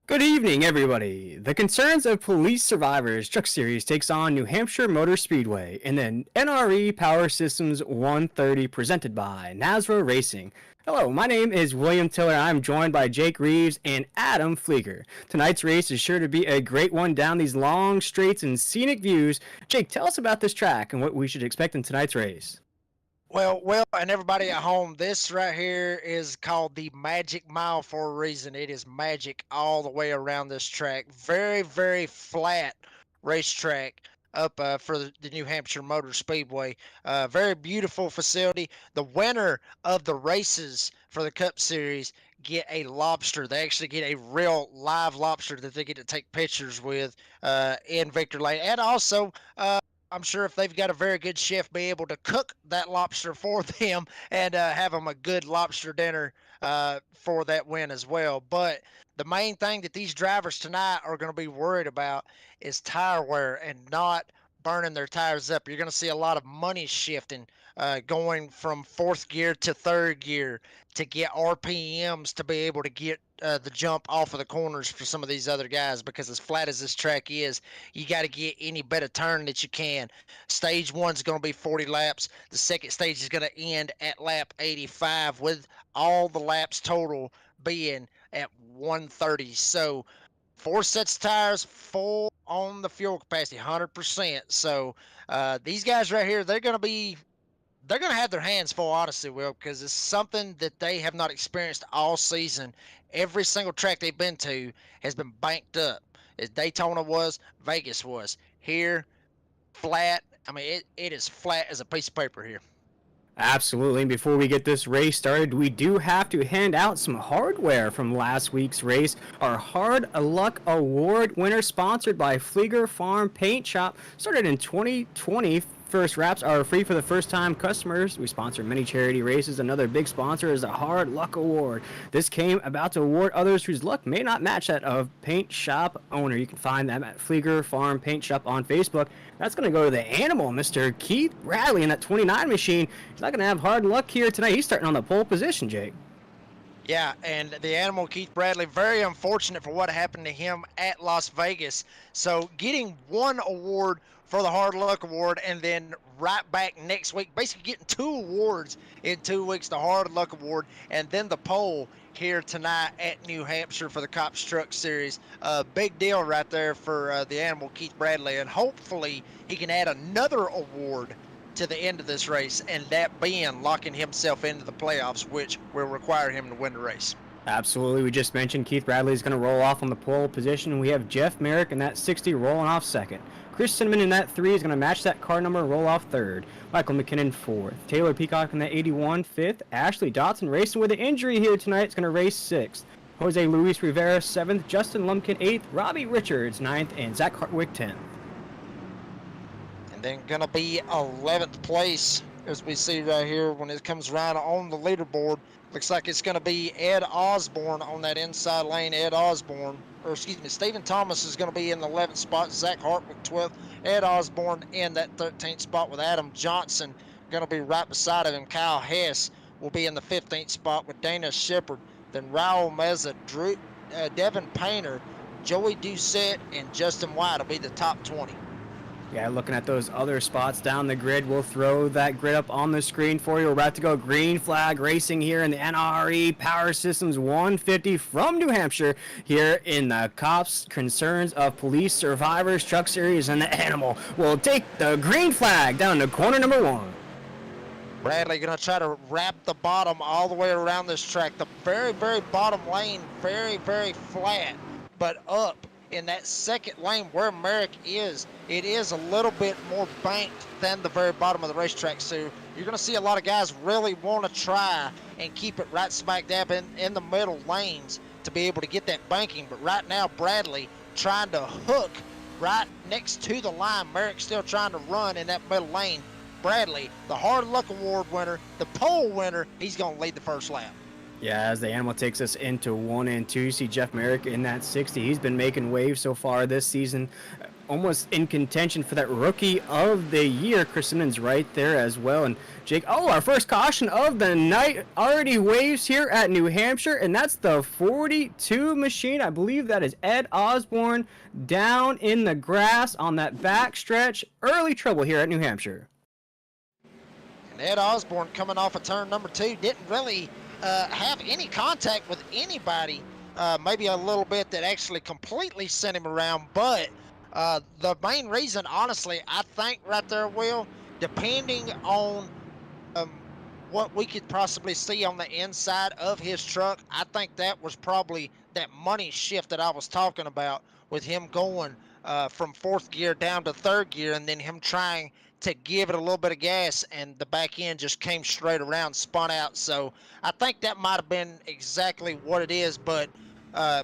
Good evening, everybody. The Concerns of Police Survivors Truck Series takes on New Hampshire Motor Speedway in the NRE Power Systems 130 presented by Nazra Racing. Hello, my name is William Tiller. I'm joined by Jake Reeves and Adam Flieger. Tonight's race is sure to be a great one down these long straights and scenic views. Jake, tell us about this track and what we should expect in tonight's race. Well, Will, and everybody at home, this right here is called the Magic Mile for a reason. It is magic all the way around this track. Very, very flat racetrack up for the New Hampshire Motor Speedway. Very beautiful facility. The winner of the races for the Cup Series get a lobster. They actually get a real live lobster that they get to take pictures with in Victor Lane. And also, I'm sure if they've got a very good chef, be able to cook that lobster for them and have them a good lobster dinner for that win as well. But the main thing that these drivers tonight are going to be worried about is tire wear and not burning their tires up. You're going to see a lot of money shifting, going from fourth gear to third gear to get RPMs to be able to get the jump off of the corners for some of these other guys, because as flat as this track is, you got to get any bit of turn that you can. Stage one's going to be 40 laps. The second stage is going to end at lap 85 with all the laps total being at 130. So 4 sets of tires, full on the fuel capacity, 100%. So these guys right here, they're going to have their hands full, honestly, Will, because it's something that they have not experienced all season. Every single track they've been to has been banked up. As Daytona was, Vegas was. Here, flat. I mean, it is flat as a piece of paper here. Absolutely. And before we get this race started, we do have to hand out some hardware from last week's race. Our Hard Luck Award winner, sponsored by Flieger Farm Paint Shop, started in 2020. First wraps are free for the first time customers. We sponsor many charity races. Another big sponsor is the Hard Luck Award. This came about to award others whose luck may not match that of paint shop owner. You can find them at Flieger Farm Paint Shop on Facebook. That's going to go to the animal, Mr. Keith Bradley, in that 29 machine. He's not going to have hard luck here tonight. He's starting on the pole position, Jake. Yeah, and the animal, Keith Bradley, very unfortunate for what happened to him at Las Vegas. So getting one award for the Hard Luck Award and then right back next week, basically getting 2 awards in 2 weeks, the Hard Luck Award, and then the pole here tonight at New Hampshire for the C.O.P.S Truck Series. Big deal right there for the animal, Keith Bradley, and hopefully he can add another award to the end of this race, and that being locking himself into the playoffs, which will require him to win the race. Absolutely. We just mentioned Keith Bradley is going to roll off on the pole position, and we have Jeff Merrick in that 60 rolling off second. Chris Cinnamon in that 3 is going to match that car number, roll off third. Michael McKinnon 4th. Taylor Peacock in that 81 5th. Ashley Dotson racing with an injury here tonight is going to race 6th. Jose Luis Rivera 7th. Justin Lumpkin 8th. Robbie Richards 9th. And Zach Hartwig 10th. And then going to be 11th place, as we see right here when it comes around on the leaderboard. Looks like it's going to be Ed Osborne on that inside lane. Stephen Thomas is going to be in the 11th spot. Zach Hartwick 12th. Ed Osborne in that 13th spot with Adam Johnson going to be right beside him. Kyle Hess will be in the 15th spot with Dana Shepard. Then Raul Meza, Devin Painter, Joey Doucette, and Justin White will be the top 20. Yeah, looking at those other spots down the grid, we'll throw that grid up on the screen for you. We're about to go green flag racing here in the NRE Power Systems 150 from New Hampshire here in the C.O.P.S Concerns of Police Survivors Truck Series, and the animal will take the green flag down to corner number 1. Bradley going to try to wrap the bottom all the way around this track. The very, very bottom lane, very, very flat, but up in that second lane where Merrick is, it is a little bit more banked than the very bottom of the racetrack. So you're going to see a lot of guys really want to try and keep it right smack dab in the middle lanes to be able to get that banking. But right now, Bradley trying to hook right next to the line. Merrick still trying to run in that middle lane. Bradley, the Hard Luck Award winner, the pole winner, he's going to lead the first lap. Yeah, as the animal takes us into 1 and 2, you see Jeff Merrick in that 60. He's been making waves so far this season. almost in contention for that rookie of the year. Chris Simmons right there as well. And Jake, oh, our first caution of the night already waves here at New Hampshire, and that's the 42 machine. I believe that is Ed Osborne down in the grass on that back stretch. Early trouble here at New Hampshire. And Ed Osborne coming off of turn number 2 didn't really have any contact with anybody. Maybe a little bit that actually completely sent him around, but the main reason, honestly, I think right there, Will, depending on what we could possibly see on the inside of his truck, I think that was probably that money shift that I was talking about with him going from 4th gear down to 3rd gear, and then him trying to give it a little bit of gas, and the back end just came straight around, spun out. So I think that might have been exactly what it is, but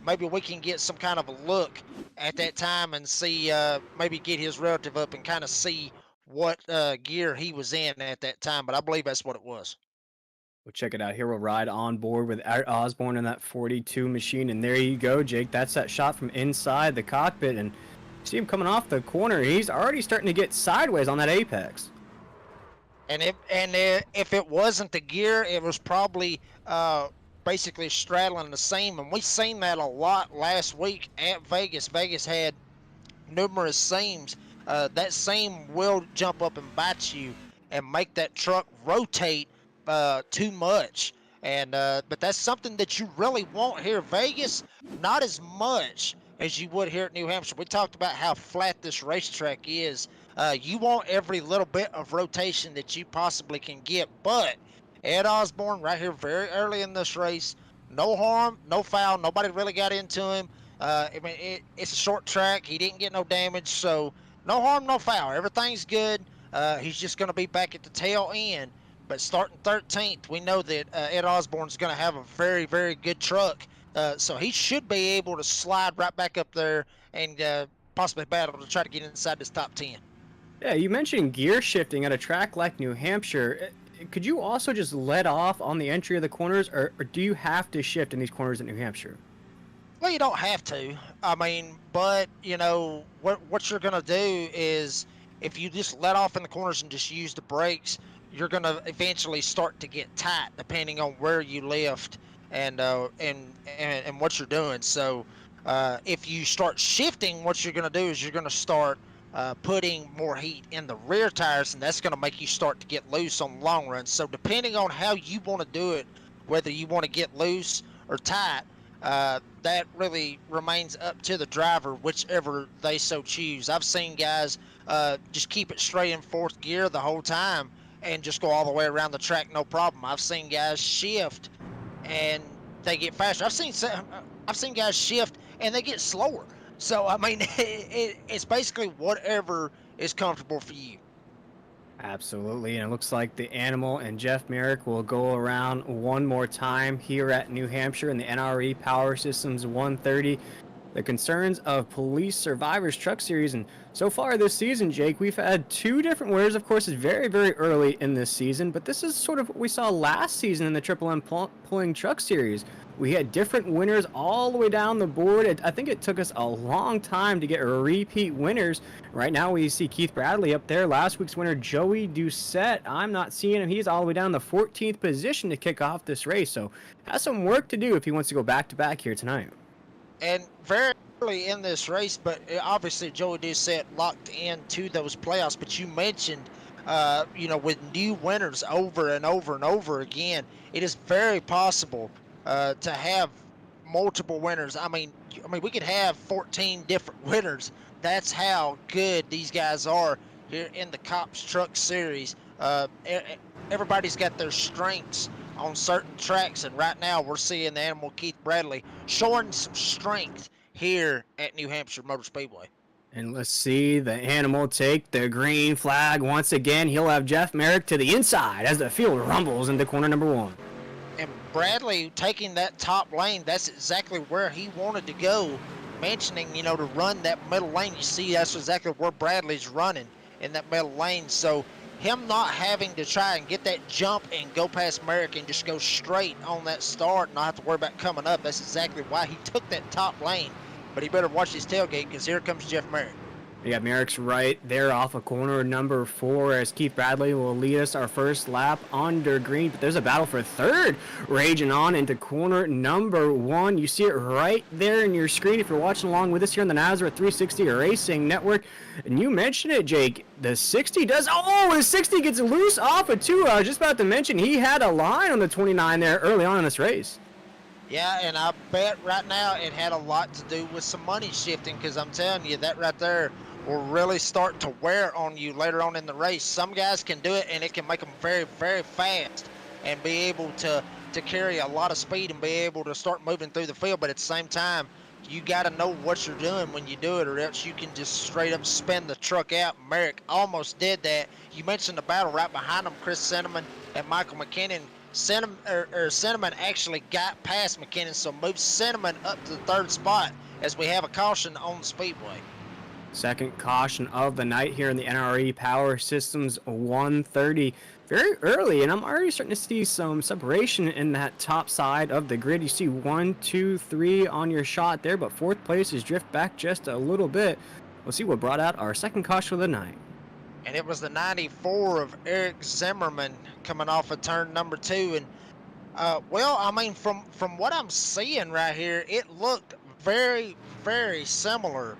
maybe we can get some kind of a look at that time and see, maybe get his relative up and kind of see what gear he was in at that time, but I believe that's what it was. We'll check it out here. We'll ride on board with Osborne in that 42 machine, and there you go, Jake. That's that shot from inside the cockpit, and see him coming off the corner. He's already starting to get sideways on that apex. And if it wasn't the gear, it was probably basically straddling the seam, and we seen that a lot last week at Vegas. Vegas had numerous seams. That seam will jump up and bite you and make that truck rotate too much. And but that's something that you really want here at Vegas, not as much as you would here at New Hampshire. We talked about how flat this racetrack is. You want every little bit of rotation that you possibly can get, but Ed Osborne right here very early in this race, no harm, no foul, nobody really got into him. I mean, it's a short track. He didn't get no damage, so no harm, no foul. Everything's good. He's just going to be back at the tail end. But starting 13th, we know that Ed Osborne's going to have a very, very good truck. So he should be able to slide right back up there and possibly battle to try to get inside this top 10. Yeah, you mentioned gear shifting at a track like New Hampshire. Could you also just let off on the entry of the corners, or do you have to shift in these corners at New Hampshire? Well, you don't have to. I mean, but, you know, what you're going to do is if you just let off in the corners and just use the brakes, you're going to eventually start to get tight depending on where you lift and what you're doing. So if you start shifting, what you're going to do is you're going to start putting more heat in the rear tires, and that's going to make you start to get loose on the long run. So depending on how you want to do it, whether you want to get loose or tight, that really remains up to the driver, whichever they so choose. I've seen guys just keep it straight in 4th gear the whole time and just go all the way around the track, no problem. I've seen guys shift and they get faster. I've seen guys shift and they get slower. So I mean, it's basically whatever is comfortable for you. Absolutely, and it looks like the Animal and Jeff Merrick will go around one more time here at New Hampshire in the NRE Power Systems 130. The concerns of Police Survivors Truck Series, and so far this season, Jake, we've had 2 different winners. Of course, it's very, very early in this season, but this is sort of what we saw last season in the Triple M Pulling Truck Series. We had different winners all the way down the board. I think it took us a long time to get repeat winners. Right now we see Keith Bradley up there. Last week's winner, Joey Doucette. I'm not seeing him. He's all the way down the 14th position to kick off this race. So has some work to do if he wants to go back-to-back here tonight. And very early in this race, but obviously Joey Doucette locked into those playoffs. But you mentioned, you know, with new winners over and over and over again, it is very possible to have multiple winners. I mean, we could have 14 different winners. That's how good these guys are here in the C.O.P.S Truck Series. Everybody's got their strengths on certain tracks, and right now we're seeing the Animal Keith Bradley showing some strength here at New Hampshire Motor Speedway. And let's see the Animal take the green flag once again. He'll have Jeff Merrick to the inside as the field rumbles into corner number 1. And Bradley taking that top lane, that's exactly where he wanted to go. Mentioning, you know, to run that middle lane, you see that's exactly where Bradley's running, in that middle lane. So him not having to try and get that jump and go past Merrick and just go straight on that start and not have to worry about coming up, that's exactly why he took that top lane. But he better watch his tailgate, because here comes Jeff Merrick. Yeah, Merrick's right there off of corner number 4 as Keith Bradley will lead us our first lap under green. But there's a battle for third raging on into corner number 1. You see it right there in your screen if you're watching along with us here on the Nazareth 360 Racing Network. And you mentioned it, Jake. The 60 does. Oh, the 60 gets loose off of 2. I was just about to mention he had a line on the 29 there early on in this race. Yeah, and I bet right now it had a lot to do with some money shifting, because I'm telling you, that right there will really start to wear on you later on in the race. Some guys can do it, and it can make them very, very fast and be able to carry a lot of speed and be able to start moving through the field. But at the same time, you got to know what you're doing when you do it, or else you can just straight up spin the truck out. Merrick almost did that. You mentioned the battle right behind him, Chris Cinnamon and Michael McKinnon. Cinnamon actually got past McKinnon, so moves Cinnamon up to the 3rd spot as we have a caution on the Speedway. Second caution of the night here in the NRE Power Systems 130. Very early, and I'm already starting to see some separation in that top side of the grid. You see 1, 2, 3 on your shot there, but 4th place is drift back just a little bit. We'll see what brought out our second caution of the night. And it was the 94 of Eric Zimmerman coming off of turn number 2. And well, I mean, from what I'm seeing right here, it looked very, very similar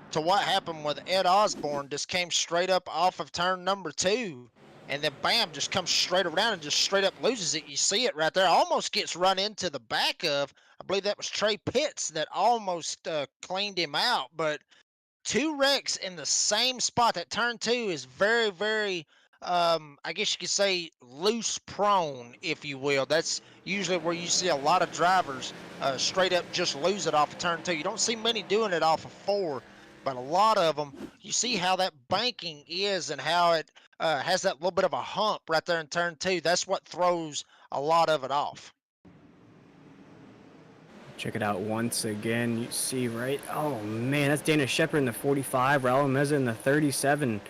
to what happened with Ed Osborne. Just came straight up off of turn number 2, and then bam, just comes straight around and just straight up loses it. You see it right there. Almost gets run into the back of, I believe that was Trey Pitts that almost cleaned him out. But 2 wrecks in the same spot. That turn 2 is very, very, I guess you could say loose prone, if you will. That's usually where you see a lot of drivers straight up just lose it off of turn 2. You don't see many doing it off of 4, but a lot of them, you see how that banking is and how it has that little bit of a hump right there in turn 2. That's what throws a lot of it off. Check it out once again. You see right. Oh man, that's Dana Shepard in the 45, Raul Meza in the 37.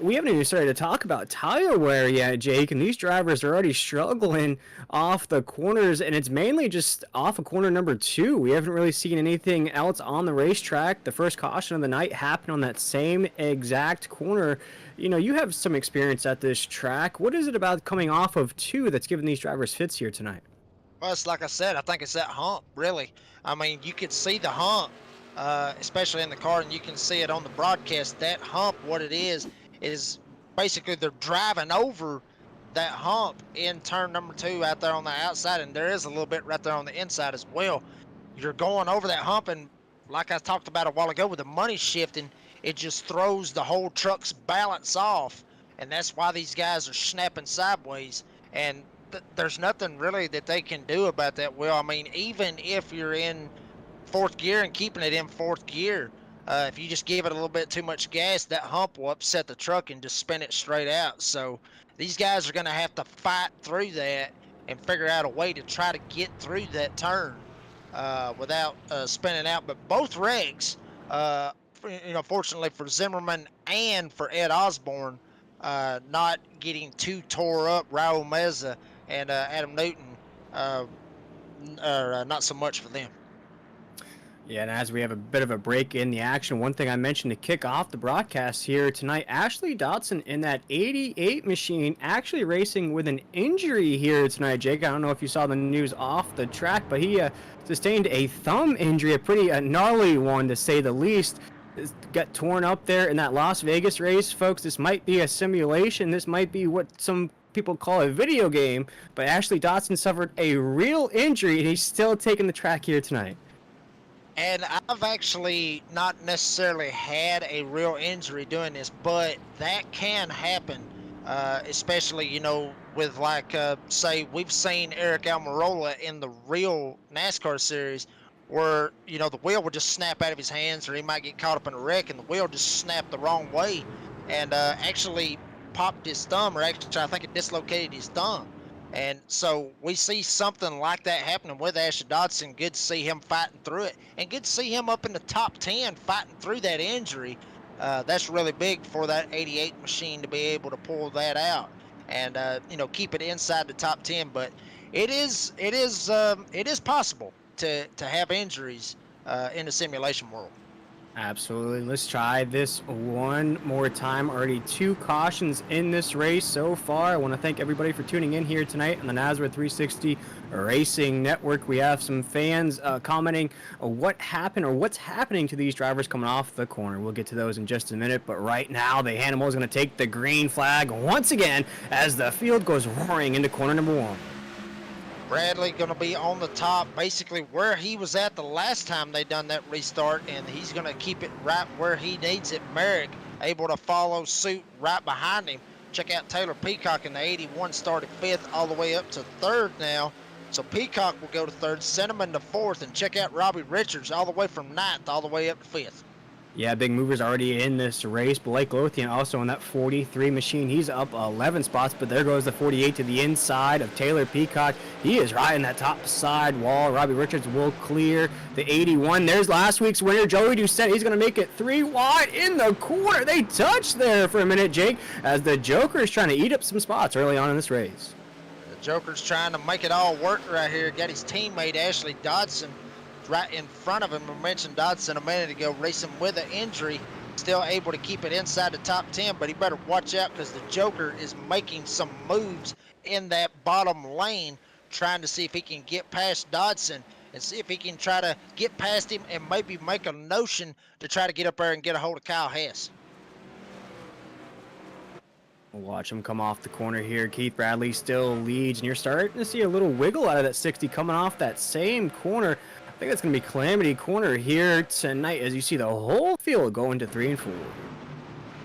We haven't even started to talk about tire wear yet, Jake, and these drivers are already struggling off the corners, and it's mainly just off of corner number 2. We haven't really seen anything else on the racetrack. The first caution of the night happened on that same exact corner. You know, you have some experience at this track. What is it about coming off of 2 that's giving these drivers fits here tonight? Well, it's like I said, I think it's that hump, really. I mean, you could see the hump, especially in the car, and you can see it on the broadcast. That hump, what it is basically they're driving over that hump in turn number 2 out there on the outside, and there is a little bit right there on the inside as well. You're going over that hump, and like I talked about a while ago with the money shifting, it just throws the whole truck's balance off, and that's why these guys are snapping sideways. And there's nothing really that they can do about that. Well, I mean, even if you're in 4th gear and keeping it in 4th gear, if you just give it a little bit too much gas, that hump will upset the truck and just spin it straight out. So these guys are going to have to fight through that and figure out a way to try to get through that turn without spinning out. But both wrecks, fortunately for Zimmerman and for Ed Osborne, not getting too tore up. Raul Meza and Adam Newton, not so much for them. Yeah, and as we have a bit of a break in the action, one thing I mentioned to kick off the broadcast here tonight, Ashley Dotson in that 88 machine actually racing with an injury here tonight, Jake. I don't know if you saw the news off the track, but he sustained a thumb injury, a pretty gnarly one to say the least. Got torn up there in that Las Vegas race, folks. This might be a simulation. This might be what some people call a video game, but Ashley Dotson suffered a real injury, and he's still taking the track here tonight. And I've actually not necessarily had a real injury doing this, but that can happen, especially, with say, we've seen Eric Almirola in the real NASCAR series where, the wheel would just snap out of his hands, or he might get caught up in a wreck and the wheel just snapped the wrong way and actually popped his thumb, or actually I think it dislocated his thumb. And so we see something like that happening with Ashley Dotson. Good to see him fighting through it, and good to see him up in the top 10 fighting through that injury. That's really big for that 88 machine to be able to pull that out and keep it inside the top 10. But it is possible to have injuries in the simulation world. Absolutely. Let's try this one more time. Already 2 cautions in this race so far. I want to thank everybody for tuning in here tonight on the Nazareth 360 Racing Network. We have some fans commenting what happened or what's happening to these drivers coming off the corner. We'll get to those in just a minute. But right now, the Animal is going to take the green flag once again as the field goes roaring into corner number 1. Bradley going to be on the top, basically where he was at the last time they done that restart, and he's going to keep it right where he needs it. Merrick able to follow suit right behind him. Check out Taylor Peacock in the 81, started 5th all the way up to 3rd now. So Peacock will go to 3rd, Cinnamon to 4th, and check out Robbie Richards all the way from 9th all the way up to 5th. Yeah, big movers already in this race. Blake Lothian also in that 43 machine. He's up 11 spots, but there goes the 48 to the inside of Taylor Peacock. He is right in that top side wall. Robbie Richards will clear the 81. There's last week's winner, Joey Doucette. He's going to make it 3 wide in the corner. They touched there for a minute, Jake, as the Joker is trying to eat up some spots early on in this race. The Joker's trying to make it all work right here. Got his teammate, Ashley Dodson, right in front of him. We mentioned Dodson a minute ago, racing with an injury, still able to keep it inside the top 10, but he better watch out because the Joker is making some moves in that bottom lane, trying to see if he can get past Dodson and see if he can try to get past him and maybe make a notion to try to get up there and get a hold of Kyle Hess. We'll watch him come off the corner here. Keith Bradley still leads, and you're starting to see a little wiggle out of that 60 coming off that same corner. I think that's going to be Calamity Corner here tonight as you see the whole field go into 3 and 4.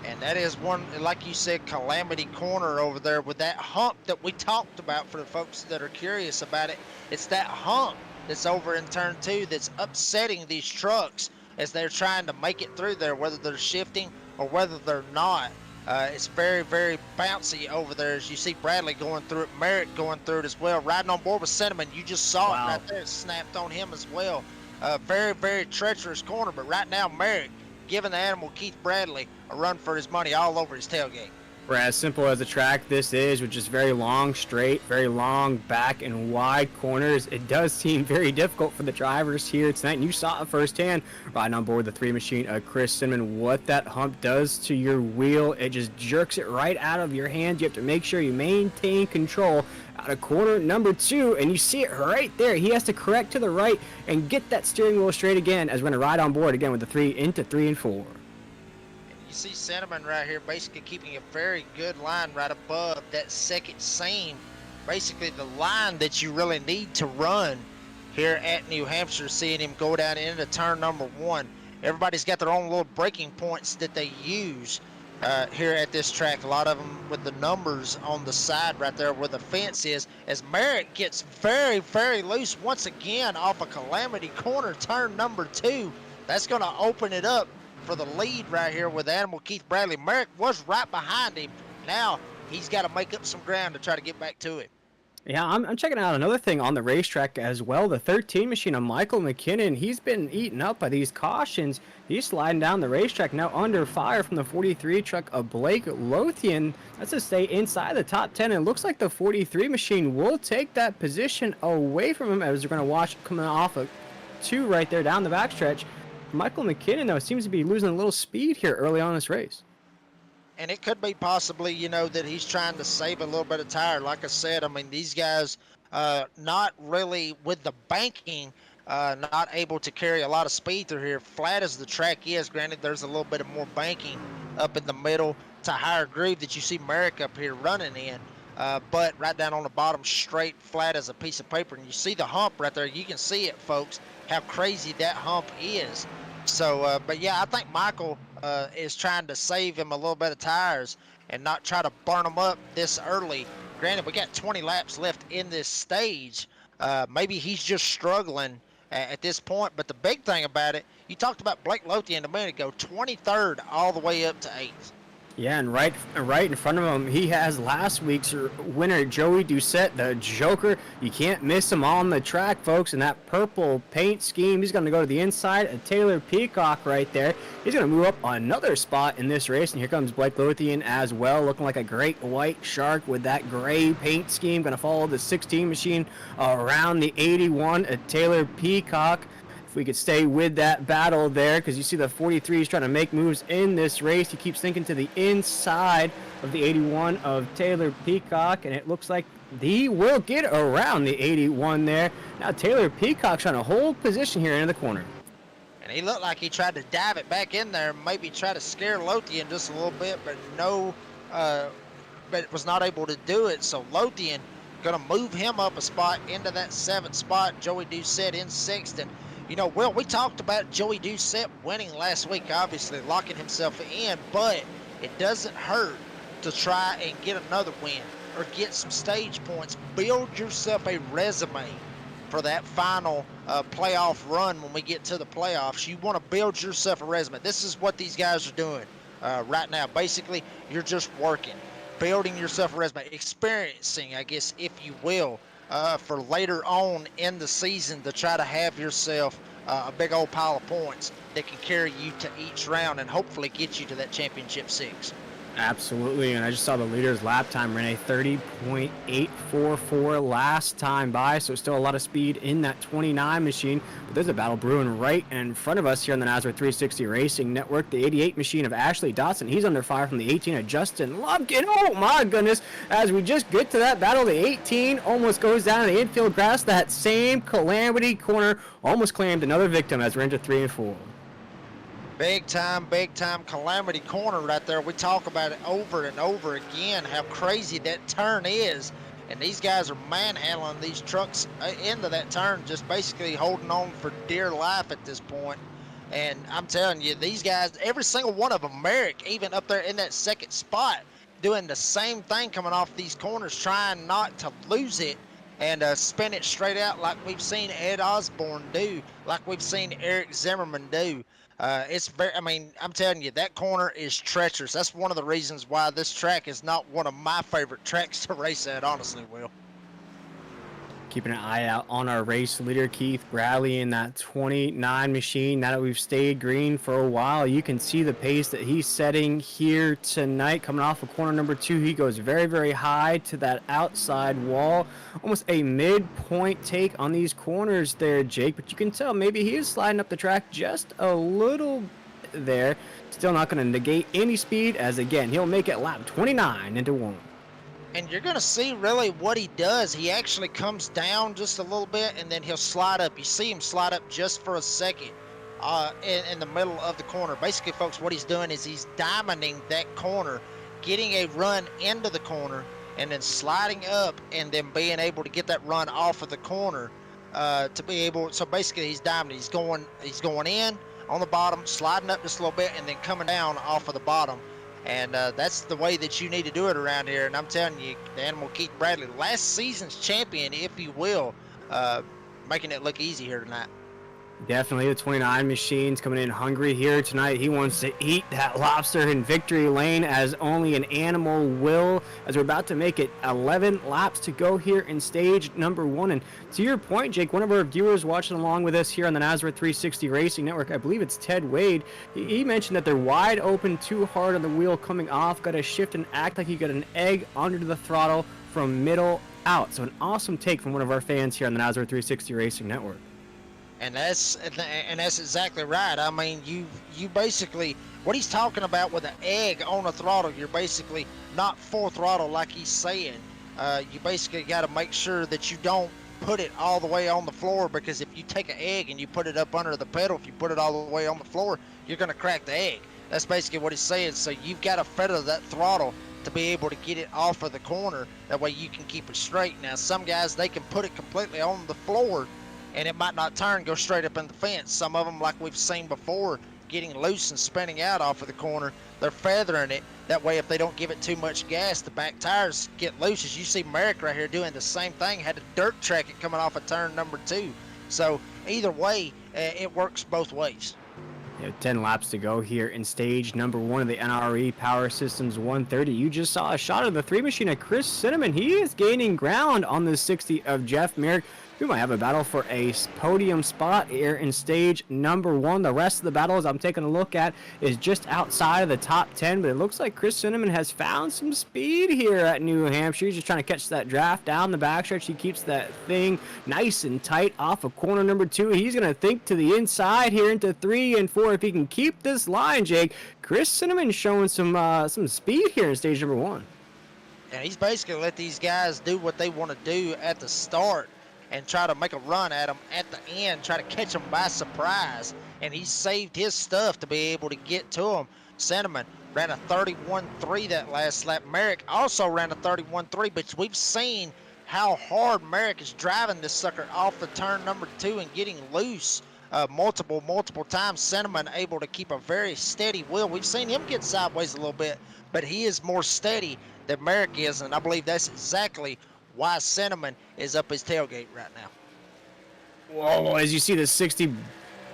And that is one, like you said, Calamity Corner over there with that hump that we talked about for the folks that are curious about it. It's that hump that's over in turn 2 that's upsetting these trucks as they're trying to make it through there, whether they're shifting or whether they're not. It's very, very bouncy over there as you see Bradley going through it, Merritt going through it as well, riding on board with Cinnamon. You just saw it right there. It snapped on him as well. Very, very treacherous corner, but right now Merritt giving the Animal Keith Bradley a run for his money all over his tailgate. For as simple as the track this is, with just very long straight, very long back and wide corners, it does seem very difficult for the drivers here tonight. And you saw it firsthand riding on board the 3 machine of Chris Cinnamon, what that hump does to your wheel. It just jerks it right out of your hands. You have to make sure you maintain control out of corner number 2, and you see it right there. He has to correct to the right and get that steering wheel straight again as we're going to ride on board again with the 3 into 3 and 4. You see Cinnamon right here basically keeping a very good line right above that second seam. Basically the line that you really need to run here at New Hampshire, seeing him go down into turn number 1. Everybody's got their own little braking points that they use here at this track. A lot of them with the numbers on the side right there where the fence is. As Merritt gets very, very loose once again off a Calamity Corner, turn number 2. That's going to open it up for the lead right here with Animal Keith Bradley. Merrick was right behind him. Now he's got to make up some ground to try to get back to him. Yeah, I'm checking out another thing on the racetrack as well. The 13 machine of Michael McKinnon, he's been eaten up by these cautions. He's sliding down the racetrack now under fire from the 43 truck of Blake Lothian. That's to stay inside the top 10. And it looks like the 43 machine will take that position away from him as we're going to watch coming off of 2 right there down the backstretch. Michael McKinnon, though, seems to be losing a little speed here early on in this race. And it could be possibly, you know, that he's trying to save a little bit of tire. Like I said, I mean, these guys not really with the banking, not able to carry a lot of speed through here. Flat as the track is, granted, there's a little bit of more banking up in the middle to higher groove that you see Merrick up here running in. But right down on the bottom, straight, flat as a piece of paper. And you see the hump right there. You can see it, folks, how crazy that hump is. So, but yeah, I think Michael is trying to save him a little bit of tires and not try to burn them up this early. Granted, we got 20 laps left in this stage. Maybe he's just struggling at this point. But the big thing about it, you talked about Blake Lothian a minute ago, 23rd all the way up to 8th. Yeah, and right in front of him, he has last week's winner, Joey Doucette, the Joker. You can't miss him on the track, folks, in that purple paint scheme. He's going to go to the inside of Taylor Peacock right there. He's going to move up another spot in this race, and here comes Blake Lothian as well, looking like a great white shark with that gray paint scheme. Going to follow the 16 machine around the 81 of Taylor Peacock. If we could stay with that battle there, because you see the 43 is trying to make moves in this race. He keeps thinking to the inside of the 81 of Taylor Peacock, and it looks like he will get around the 81 there. Now Taylor Peacock's trying to hold position here in the corner. And he looked like he tried to dive it back in there, maybe try to scare Lothian just a little bit, but but was not able to do it. So Lothian going to move him up a spot into that 7th spot. Joey Doucette in 6th. And, you know, Will, we talked about Joey Doucette winning last week, obviously locking himself in, but it doesn't hurt to try and get another win or get some stage points. Build yourself a resume for that final playoff run when we get to the playoffs. You want to build yourself a resume. This is what these guys are doing right now. Basically, you're just working, building yourself a resume, experiencing, I guess, if you will, for later on in the season to try to have yourself a big old pile of points that can carry you to each round and hopefully get you to that championship 6. Absolutely, and I just saw the leader's lap time, Renee, 30.844 last time by, so still a lot of speed in that 29 machine. But there's a battle brewing right in front of us here on the NASCAR 360 Racing Network. The 88 machine of Ashley Dotson, he's under fire from the 18 of Justin Lumpkin. Oh my goodness, as we just get to that battle, the 18 almost goes down in the infield grass. That same Calamity corner almost claimed another victim as we're into 3 and 4. Big time Calamity corner right there. We talk about it over and over again, how crazy that turn is. And these guys are manhandling these trucks into that turn, just basically holding on for dear life at this point. And I'm telling you, these guys, every single one of them, Merrick, even up there in that 2nd spot, doing the same thing coming off these corners, trying not to lose it and spin it straight out like we've seen Ed Osborne do, like we've seen Eric Zimmerman do. It's very, I mean, I'm telling you, that corner is treacherous. That's one of the reasons why this track is not one of my favorite tracks to race at, honestly, Will. Keeping an eye out on our race leader, Keith Bradley, in that 29 machine. Now that we've stayed green for a while, you can see the pace that he's setting here tonight. Coming off of corner number 2, he goes very, very high to that outside wall. Almost a midpoint take on these corners there, Jake. But you can tell maybe he is sliding up the track just a little there. Still not going to negate any speed, as again, he'll make it lap 29 into 1. And you're going to see really what he does. He actually comes down just a little bit, and then he'll slide up. You see him slide up just for a second in the middle of the corner. Basically, folks, what he's doing is he's diamonding that corner, getting a run into the corner, and then sliding up and then being able to get that run off of the corner to be able. So basically, he's diamonding. He's going in on the bottom, sliding up just a little bit, and then coming down off of the bottom. And that's the way that you need to do it around here. And I'm telling you, the Animal Keith Bradley, last season's champion, if you will, making it look easy here tonight. Definitely the 29 machines coming in hungry here tonight. He wants to eat that lobster in victory lane as only an animal will, as we're about to make it 11 laps to go here in stage number 1. And to your point, Jake, one of our viewers watching along with us here on the NASCAR 360 Racing Network, I believe it's Ted Wade, he mentioned that they're wide open, too hard on the wheel coming off, got to shift and act like you got an egg under the throttle from middle out. So an awesome take from one of our fans here on the NASCAR 360 Racing Network. And that's exactly right. I mean, you basically, what he's talking about with an egg on the throttle, you're basically not full throttle like he's saying. You basically got to make sure that you don't put it all the way on the floor, because if you take an egg and you put it up under the pedal, if you put it all the way on the floor, you're going to crack the egg. That's basically what he's saying. So you've got to feather that throttle to be able to get it off of the corner. That way you can keep it straight. Now, some guys, they can put it completely on the floor, and it might not turn, go straight up in the fence. Some of them, like we've seen before, getting loose and spinning out off of the corner, they're feathering it. That way, if they don't give it too much gas, the back tires get loose. As you see Merrick right here doing the same thing, had to dirt track it coming off of turn number 2. So either way, it works both ways. 10 laps to go here in stage number 1 of the NRE Power Systems 130. You just saw a shot of the 3 machine of Chris Cinnamon. He is gaining ground on the 60 of Jeff Merrick. we might have a battle for a podium spot here in stage number 1. The rest of the battles I'm taking a look at is just outside of the top 10, but it looks like Chris Cinnamon has found some speed here at New Hampshire. He's just trying to catch that draft down the backstretch. He keeps that thing nice and tight off of corner number 2. He's going to think to the inside here into 3 and 4. If he can keep this line, Jake, Chris Cinnamon showing some speed here in stage number 1. And he's basically let these guys do what they want to do at the start and try to make a run at them at the end, try to catch them by surprise. And he saved his stuff to be able to get to them. Cinnamon ran a 31.3 that last lap. Merrick also ran a 31.3, but we've seen how hard Merrick is driving this sucker off the turn number 2 and getting loose multiple times. Cinnamon able to keep a very steady wheel. We've seen him get sideways a little bit, but he is more steady than Merrick is, and I believe that's exactly why Cinnamon is up his tailgate right now. Whoa, as you see the 60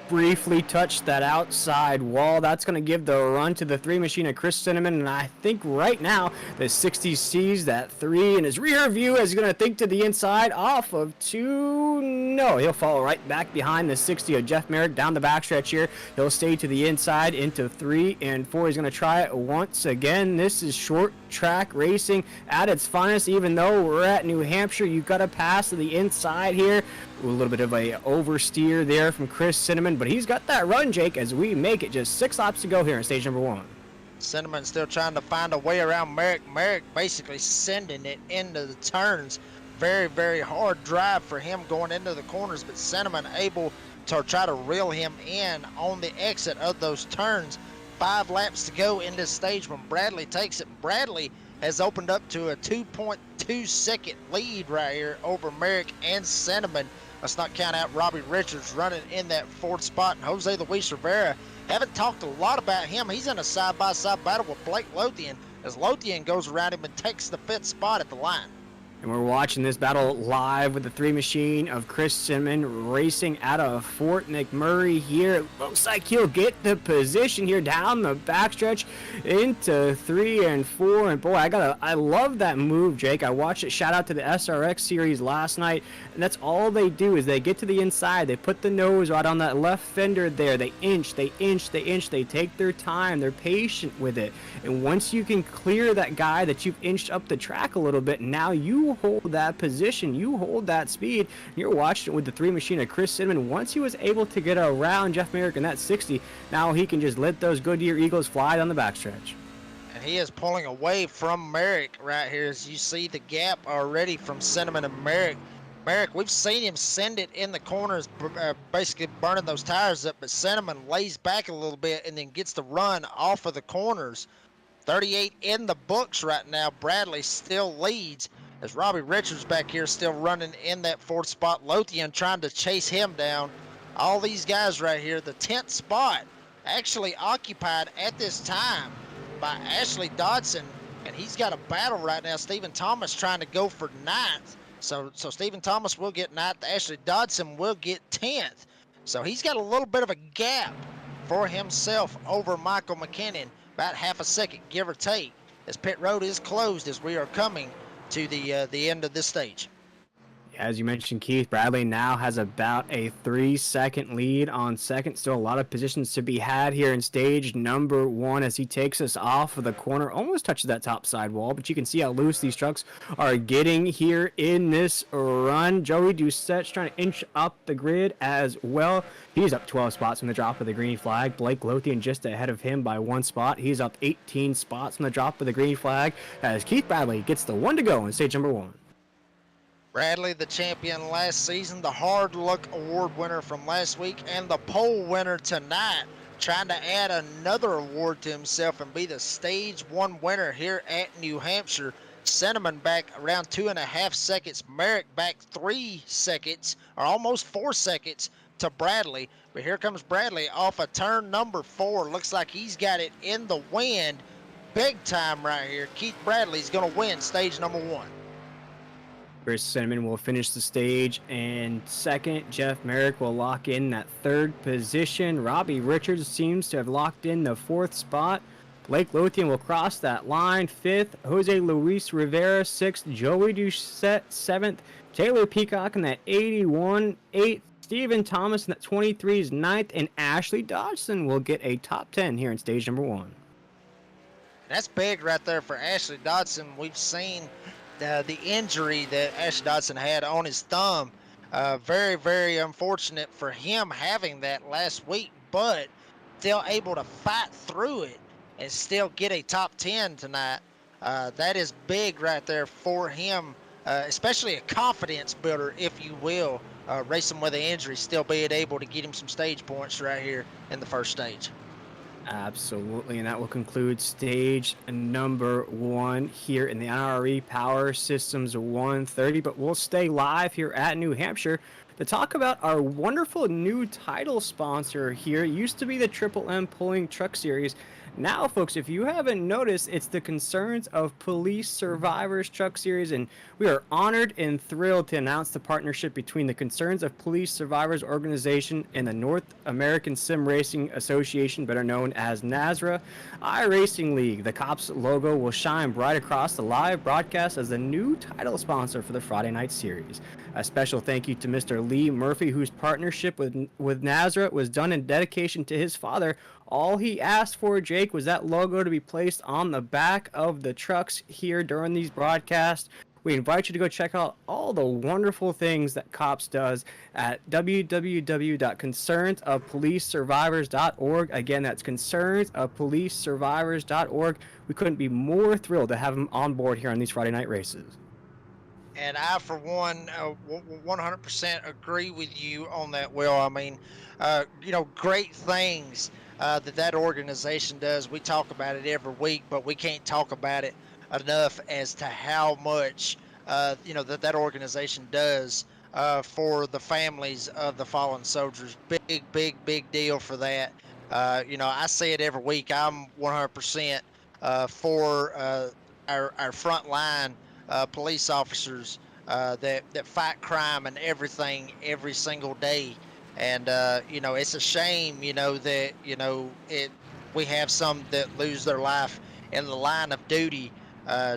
briefly touch that outside wall, that's going to give the run to the 3 machine of Chris Cinnamon, and I think right now the 60 sees that 3 in his rear view is going to think to the inside off of 2. No, he'll follow right back behind the 60 of Jeff Merrick down the backstretch here. He'll stay to the inside into 3 and 4. He's going to try it once again. This is short track racing at its finest. Even though we're at New Hampshire, you've got to pass to the inside here. A little bit of a oversteer there from Chris Cinnamon, but he's got that run, Jake, as we make it just 6 laps to go here in stage number 1. Cinnamon still trying to find a way around Merrick. Merrick basically sending it into the turns. Very, very hard drive for him going into the corners, but Cinnamon able to try to reel him in on the exit of those turns. 5 laps to go in this stage when Bradley takes it. Bradley has opened up to a 2.2 second lead right here over Merrick and Cinnamon. Let's not count out Robbie Richards running in that 4th spot. And Jose Luis Rivera, haven't talked a lot about him. He's in a side-by-side battle with Blake Lothian as Lothian goes around him and takes the 5th spot at the line. And we're watching this battle live with the 3 machine of Chris Cinnamon racing out of Fort McMurray here. It looks like he'll get the position here down the backstretch into 3 and 4. And boy, I love that move, Jake. I watched it. Shout out to the SRX series last night. And that's all they do is they get to the inside. They put the nose right on that left fender there. They inch. They take their time. They're patient with it. And once you can clear that guy that you've inched up the track a little bit, now you hold that position, you hold that speed. You're watching it with the 3 machine of Chris Cinnamon. Once he was able to get around Jeff Merrick in that 60, now he can just let those Goodyear Eagles fly down the backstretch. And he is pulling away from Merrick right here as you see the gap already from Cinnamon and Merrick. Merrick, we've seen him send it in the corners, basically burning those tires up, but Cinnamon lays back a little bit and then gets the run off of the corners. 38 in the books right now. Bradley still leads as Robbie Richards back here still running in that 4th spot. Lothian trying to chase him down. All these guys right here, the 10th spot actually occupied at this time by Ashley Dodson, and he's got a battle right now. Stephen Thomas trying to go for 9th. So Stephen Thomas will get 9th. Ashley Dodson will get 10th. So he's got a little bit of a gap for himself over Michael McKinnon, about half a second, give or take, as pit road is closed as we are coming to the end of this stage. As you mentioned, Keith, Bradley now has about a 3-second lead on second. Still a lot of positions to be had here in stage number 1 as he takes us off of the corner. Almost touches that top side wall, but you can see how loose these trucks are getting here in this run. Joey Doucette's trying to inch up the grid as well. He's up 12 spots from the drop of the green flag. Blake Lothian just ahead of him by 1 spot. He's up 18 spots from the drop of the green flag as Keith Bradley gets the 1 to go in stage number 1. Bradley, the champion last season, the Hard Luck Award winner from last week, and the pole winner tonight, trying to add another award to himself and be the stage 1 winner here at New Hampshire. Cinnamon back around 2.5 seconds. Merrick back 3 seconds, or almost 4 seconds to Bradley. But here comes Bradley off of turn number 4. Looks like he's got it in the wind big time right here. Keith Bradley's going to win stage number 1. Chris Cinnamon will finish the stage in second. Jeff Merrick will lock in that 3rd position. Robbie Richards seems to have locked in the 4th spot. Blake Lothian will cross that line. 5th, Jose Luis Rivera. 6th, Joey Doucette. 7th, Taylor Peacock in that 81. 8th, Stephen Thomas in that 23 is 9th. And Ashley Dodson will get a top 10 here in stage number 1. That's big right there for Ashley Dodson. We've seen the injury that Ashley Dodson had on his thumb. Very, very unfortunate for him having that last week, but still able to fight through it and still get a top 10 tonight. That is big right there for him, especially a confidence builder, if you will, racing with an injury, still being able to get him some stage points right here in the first stage. Absolutely, and that will conclude stage number 1 here in the NRE Power Systems 130. But we'll stay live here at New Hampshire to talk about our wonderful new title sponsor here. It used to be the Triple M Pulling Truck Series. Now, folks, if you haven't noticed, it's the Concerns of Police Survivors Truck Series, and we are honored and thrilled to announce the partnership between the Concerns of Police Survivors organization and the North American Sim Racing Association, better known as NASRA iRacing League. The C.O.P.S logo will shine bright across the live broadcast as the new title sponsor for the Friday night series. A special thank you to Mr. Lee Murphy, whose partnership with NASRA was done in dedication to his father. All he asked for, Jake, was that logo to be placed on the back of the trucks here during these broadcasts. We invite you to go check out all the wonderful things that C.O.P.S does at www.concernsofpolicesurvivors.org. Again, that's concernsofpolicesurvivors.org. We couldn't be more thrilled to have him on board here on these Friday night races. And I, for one, 100% agree with you on that, Will. I mean, great things that organization does. We talk about it every week, but we can't talk about it enough as to how much, that organization does for the families of the fallen soldiers. Big, big, big deal for that. I say it every week. I'm 100% for our front line police officers that fight crime and everything every single day. And it's a shame, that we have some that lose their life in the line of duty,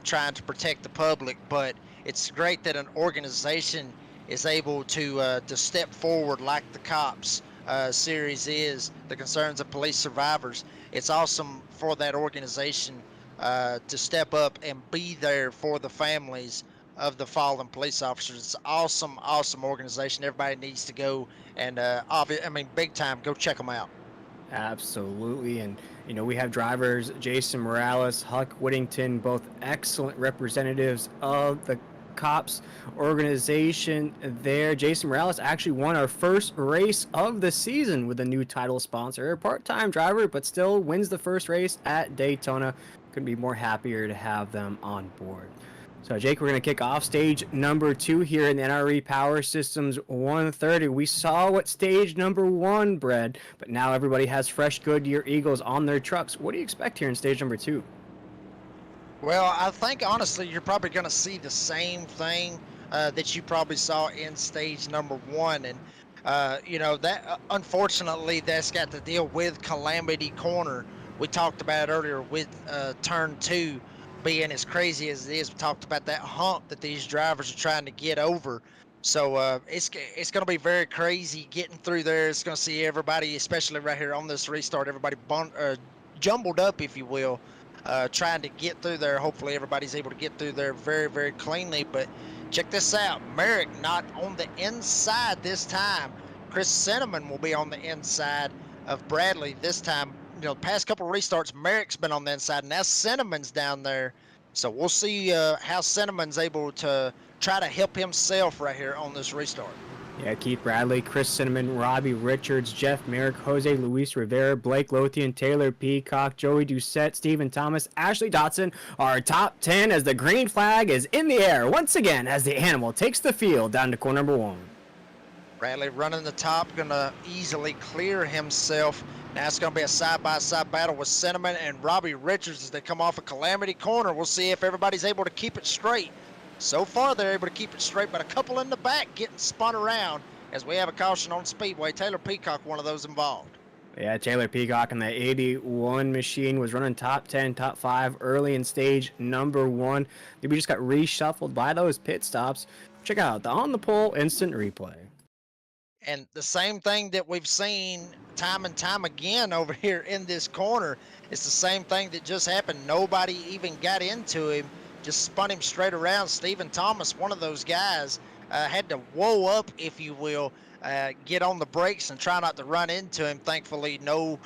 trying to protect the public. But it's great that an organization is able to step forward like the C.O.P.S series is, the Concerns of Police Survivors. It's awesome for that organization to step up and be there for the families of the fallen police officers. It's an awesome, awesome organization. Everybody needs to go and, big time, go check them out. Absolutely. And, we have drivers Jason Morales, Huck Whittington, both excellent representatives of the C.O.P.S organization there. Jason Morales actually won our first race of the season with a new title sponsor. A part-time driver, but still wins the first race at Daytona. Couldn't be more happier to have them on board. So, Jake, we're going to kick off stage number 2 here in the NRE Power Systems 130. We saw what stage number 1 bred, but now everybody has fresh Goodyear Eagles on their trucks. What do you expect here in stage number 2? Well, I think, honestly, you're probably going to see the same thing that you probably saw in stage number 1. And, that unfortunately, that's got to deal with Calamity Corner. We talked about it earlier with turn 2 being as crazy as it is. We talked about that hump that these drivers are trying to get over. So it's going to be very crazy getting through there. It's going to see everybody, especially right here on this restart, everybody jumbled up, if you will, trying to get through there. Hopefully everybody's able to get through there very, very cleanly. But check this out. Merrick not on the inside this time. Chris Cinnamon will be on the inside of Bradley this time. The past couple of restarts, Merrick's been on the inside, and now Cinnamon's down there. So we'll see how Cinnamon's able to try to help himself right here on this restart. Yeah, Keith Bradley, Chris Cinnamon, Robbie Richards, Jeff Merrick, Jose Luis Rivera, Blake Lothian, Taylor Peacock, Joey Doucette, Stephen Thomas, Ashley Dodson are top 10 as the green flag is in the air once again as the animal takes the field down to corner number 1. Bradley running the top, going to easily clear himself. Now it's going to be a side-by-side battle with Cinnamon and Robbie Richards as they come off a Calamity Corner. We'll see if everybody's able to keep it straight. So far, they're able to keep it straight, but a couple in the back getting spun around as we have a caution on Speedway. Taylor Peacock, one of those involved. Yeah, Taylor Peacock in the 81 machine was running top 10, top 5 early in stage number 1. We just got reshuffled by those pit stops. Check out the on the pole instant replay. And the same thing that we've seen time and time again over here in this corner, it's the same thing that just happened. Nobody even got into him, just spun him straight around. Stephen Thomas, one of those guys, had to whoa up, if you will, get on the brakes and try not to run into him. Thankfully, no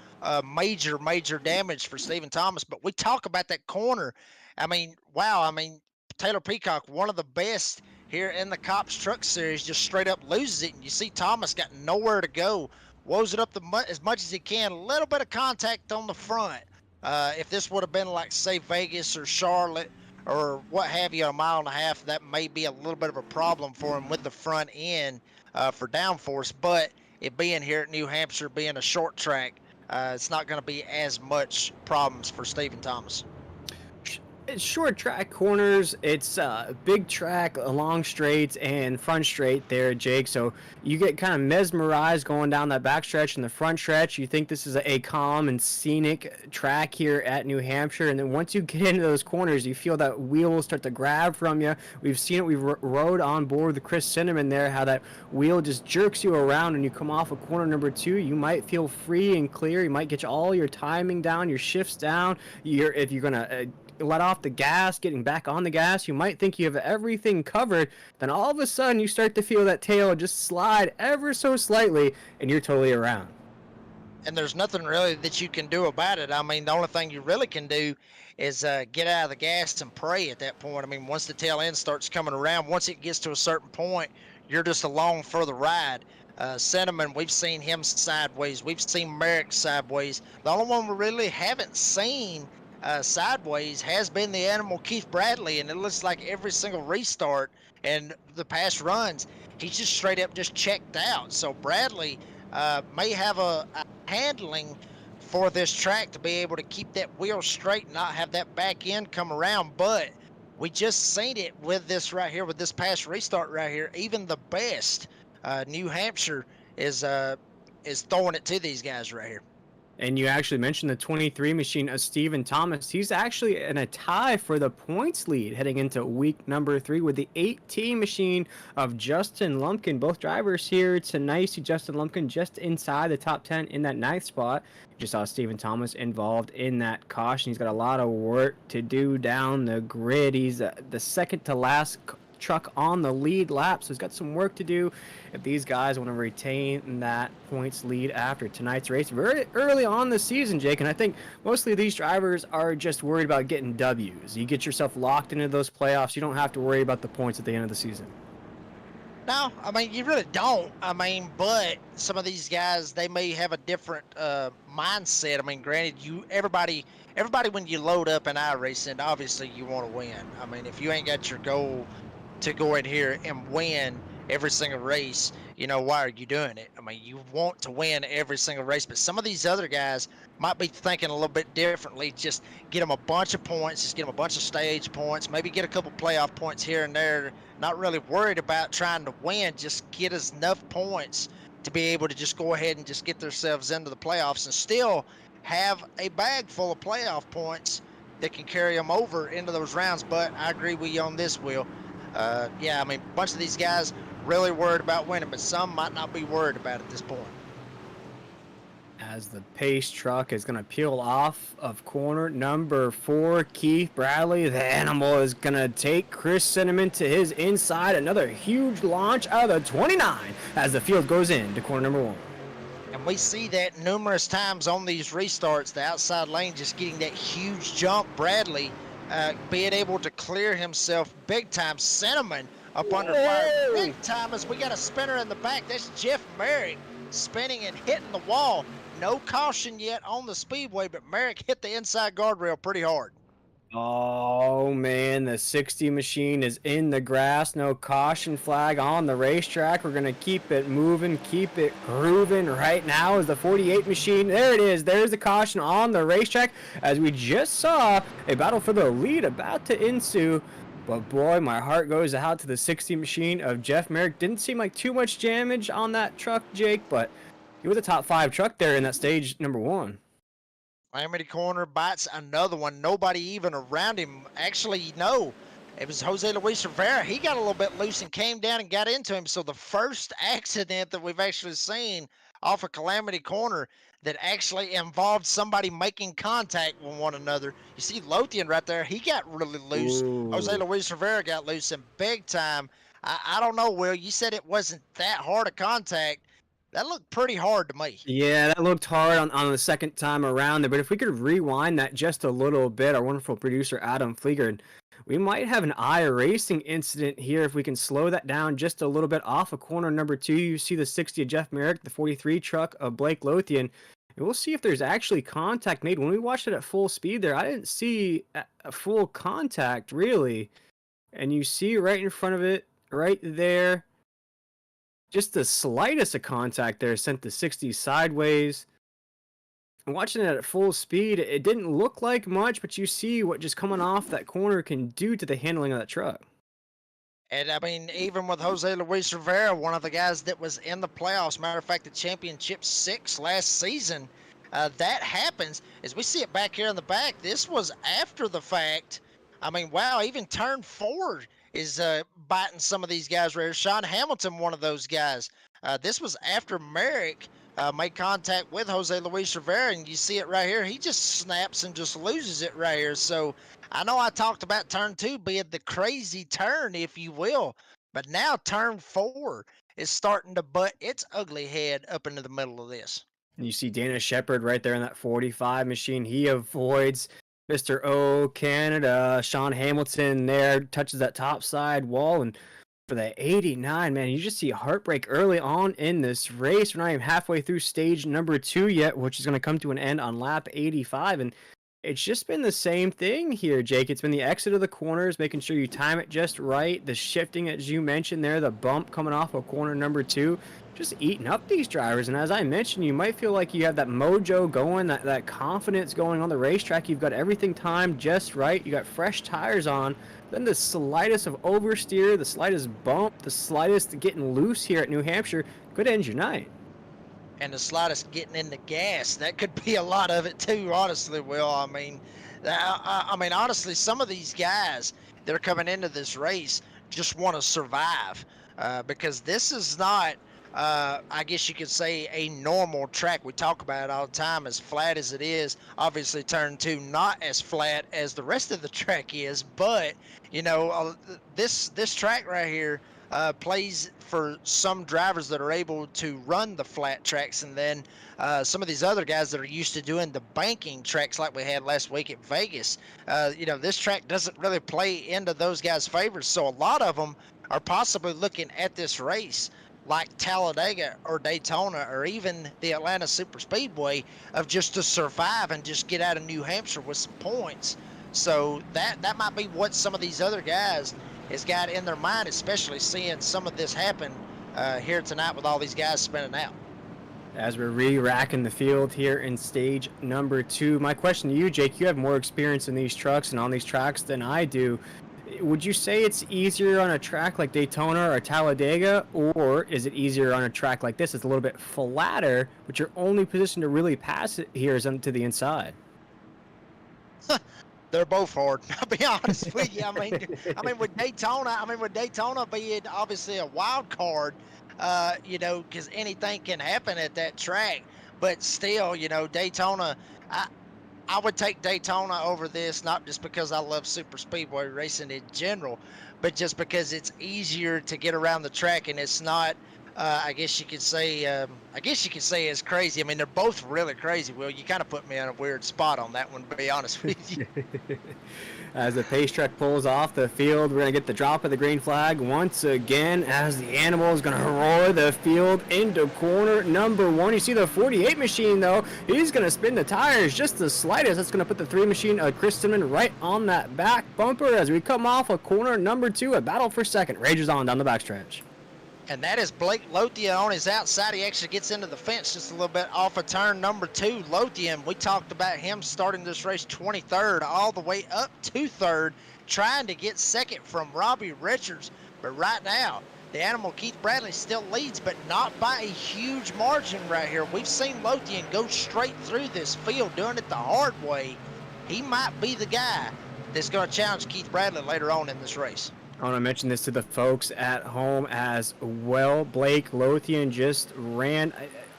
major damage for Stephen Thomas. But we talk about that corner. I mean, wow. I mean, Taylor Peacock, one of the best here in the C.O.P.S Truck Series, just straight up loses it. And you see Thomas got nowhere to go. Woes it up as much as he can. A little bit of contact on the front. If this would have been like, say, Vegas or Charlotte or what have you, a mile and a half, that may be a little bit of a problem for him with the front end for downforce. But it being here at New Hampshire, being a short track, it's not going to be as much problems for Stephen Thomas. It's short track corners. It's big track, long straights, and front straight there, Jake. So you get kind of mesmerized going down that back stretch and the front stretch. You think this is a calm and scenic track here at New Hampshire. And then once you get into those corners, you feel that wheel will start to grab from you. We've seen it. We've rode on board with Chris Cinnamon there, how that wheel just jerks you around and you come off of corner number 2. You might feel free and clear. You might get all your timing down, your shifts down. If you're going to let off the gas, getting back on the gas, you might think you have everything covered. Then all of a sudden you start to feel that tail just slide ever so slightly and you're totally around. And there's nothing really that you can do about it. I mean, the only thing you really can do is get out of the gas and pray at that point. I mean, once the tail end starts coming around, once it gets to a certain point, you're just along for the ride. Cinnamon, we've seen him sideways. We've seen Merrick sideways. The only one we really haven't seen sideways has been the animal Keith Bradley, and it looks like every single restart and the past runs, he's just straight up just checked out. So Bradley may have a handling for this track to be able to keep that wheel straight and not have that back end come around. But we just seen it with this right here, with this past restart right here. Even the best New Hampshire is throwing it to these guys right here. And you actually mentioned the 23 machine of Stephen Thomas. He's actually in a tie for the points lead heading into week number 3 with the 18 machine of Justin Lumpkin. Both drivers here tonight. See Justin Lumpkin just inside the top 10 in that 9th spot. You just saw Stephen Thomas involved in that caution. He's got a lot of work to do down the grid. He's the second to last truck on the lead lap, so he's got some work to do if these guys want to retain that points lead after tonight's race very early on the season, Jake. And I think mostly these drivers are just worried about getting W's. You get yourself locked into those playoffs, you don't have to worry about the points at the end of the season. No, I mean, you really don't. I mean, but some of these guys, they may have a different mindset. I mean, granted, everybody when you load up in iRacing, obviously you want to win. I mean, if you ain't got your goal to go in here and win every single race, you know, why are you doing it? I mean, you want to win every single race, but some of these other guys might be thinking a little bit differently. Just get them a bunch of points, just get them a bunch of stage points, maybe get a couple playoff points here and there. Not really worried about trying to win, just get us enough points to be able to just go ahead and just get themselves into the playoffs and still have a bag full of playoff points that can carry them over into those rounds. But I agree with you on this, Will. Yeah, I mean, a bunch of these guys really worried about winning, but some might not be worried about it at this point. As the pace truck is going to peel off of corner number 4, Keith Bradley, the animal is going to take Chris Cinnamon to his inside. Another huge launch out of the 29 as the field goes into corner number 1. And we see that numerous times on these restarts, the outside lane just getting that huge jump. Bradley being able to clear himself big time. Cinnamon up under fire big time as we got a spinner in the back. That's Jeff Merrick spinning and hitting the wall. No caution yet on the Speedway, but Merrick hit the inside guardrail pretty hard. Oh man, the 60 machine is in the grass. No caution flag on the racetrack. We're going to keep it moving, keep it grooving. Right now is the 48 machine. There it is. There's the caution on the racetrack as we just saw a battle for the lead about to ensue. But boy, my heart goes out to the 60 machine of Jeff Merrick. Didn't seem like too much damage on that truck, Jake, but He was a top 5 truck there in that stage number 1. Calamity Corner bites another one. Nobody even around him. Actually, no. It was Jose Luis Rivera. He got a little bit loose and came down and got into him. So the first accident that we've actually seen off of Calamity Corner that actually involved somebody making contact with one another. You see Lothian right there. He got really loose. Jose Ooh. Luis Rivera got loose in big time. I don't know, Will. You said it wasn't that hard a contact. That looked pretty hard to me. Yeah, that looked hard on the second time around there, but if we could rewind that just a little bit, our wonderful producer Adam Fleeger, we might have an racing incident here if we can slow that down just a little bit off of corner number 2. You see the 60 of Jeff Merrick, the 43 truck of Blake Lothian, and we'll see if there's actually contact made. When we watched it at full speed there, I didn't see a full contact really, and you see right in front of it, right there, just the slightest of contact there sent the 60 sideways. And watching it at full speed, it didn't look like much, but you see what just coming off that corner can do to the handling of that truck. And I mean, even with Jose Luis Rivera, one of the guys that was in the playoffs, matter of fact, the championship 6 last season, that happens. As we see it back here in the back, this was after the fact. I mean, wow, even turn 4 is biting some of these guys right here. Sean Hamilton, one of those guys. This was after Merrick made contact with Jose Luis Rivera, and you see it right here. He just snaps and just loses it right here. So I know I talked about turn 2 being the crazy turn, if you will, but now turn 4 is starting to butt its ugly head up into the middle of this. And you see Dana Shepard right there in that 45 machine. He avoids Mr. O Canada. Sean Hamilton there touches that top side wall, and for the 89, man, you just see heartbreak early on in this race. We're not even halfway through stage number 2 yet, which is going to come to an end on lap 85. And it's just been the same thing here, Jake. It's been the exit of the corners, making sure you time it just right. The shifting, as you mentioned there, the bump coming off of corner number 2, just eating up these drivers. And as I mentioned, you might feel like you have that mojo going, that confidence going on the racetrack. You've got everything timed just right. You got fresh tires on. Then the slightest of oversteer, the slightest bump, the slightest getting loose here at New Hampshire could end your night. And the slightest getting in the gas, that could be a lot of it too, honestly, Will. I mean, honestly, some of these guys that are coming into this race just want to survive because this is not, I guess you could say, a normal track. We talk about it all the time, as flat as it is. Obviously, turn 2 not as flat as the rest of the track is, but you know, this track right here plays for some drivers that are able to run the flat tracks, and then some of these other guys that are used to doing the banking tracks like we had last week at Vegas. You know, this track doesn't really play into those guys' favors, so a lot of them are possibly looking at this race like Talladega or Daytona or even the Atlanta Super Speedway of just to survive and just get out of New Hampshire with some points. So that might be what some of these other guys has got in their mind, especially seeing some of this happen here tonight with all these guys spinning out. As we're re-racking the field here in stage number 2, my question to you, Jake, you have more experience in these trucks and on these tracks than I do. Would you say it's easier on a track like Daytona or Talladega, or is it easier on a track like this? It's a little bit flatter, but your only position to really pass it here is to the inside. They're both hard. I'll be honest with you. I mean, with Daytona being obviously a wild card, you know, because anything can happen at that track. But still, you know, Daytona, I would take Daytona over this, not just because I love super speedway racing in general, but just because it's easier to get around the track and it's not, I guess you could say it's crazy. I mean, they're both really crazy. Will, you kind of put me on a weird spot on that one, to be honest with you. As the pace truck pulls off the field, we're going to get the drop of the green flag once again as the animal is going to roar the field into corner number 1. You see the 48 machine, though. He's going to spin the tires just the slightest. That's going to put the 3 machine of Chris Simon right on that back bumper as we come off of corner number 2. A battle for second rages on down the backstretch. And that is Blake Lothian on his outside. He actually gets into the fence just a little bit off of turn number 2. Lothian, we talked about him starting this race 23rd all the way up to 3rd, trying to get second from Robbie Richards. But right now, the animal Keith Bradley still leads, but not by a huge margin right here. We've seen Lothian go straight through this field, doing it the hard way. He might be the guy that's going to challenge Keith Bradley later on in this race. I want to mention this to the folks at home as well. Blake Lothian just ran.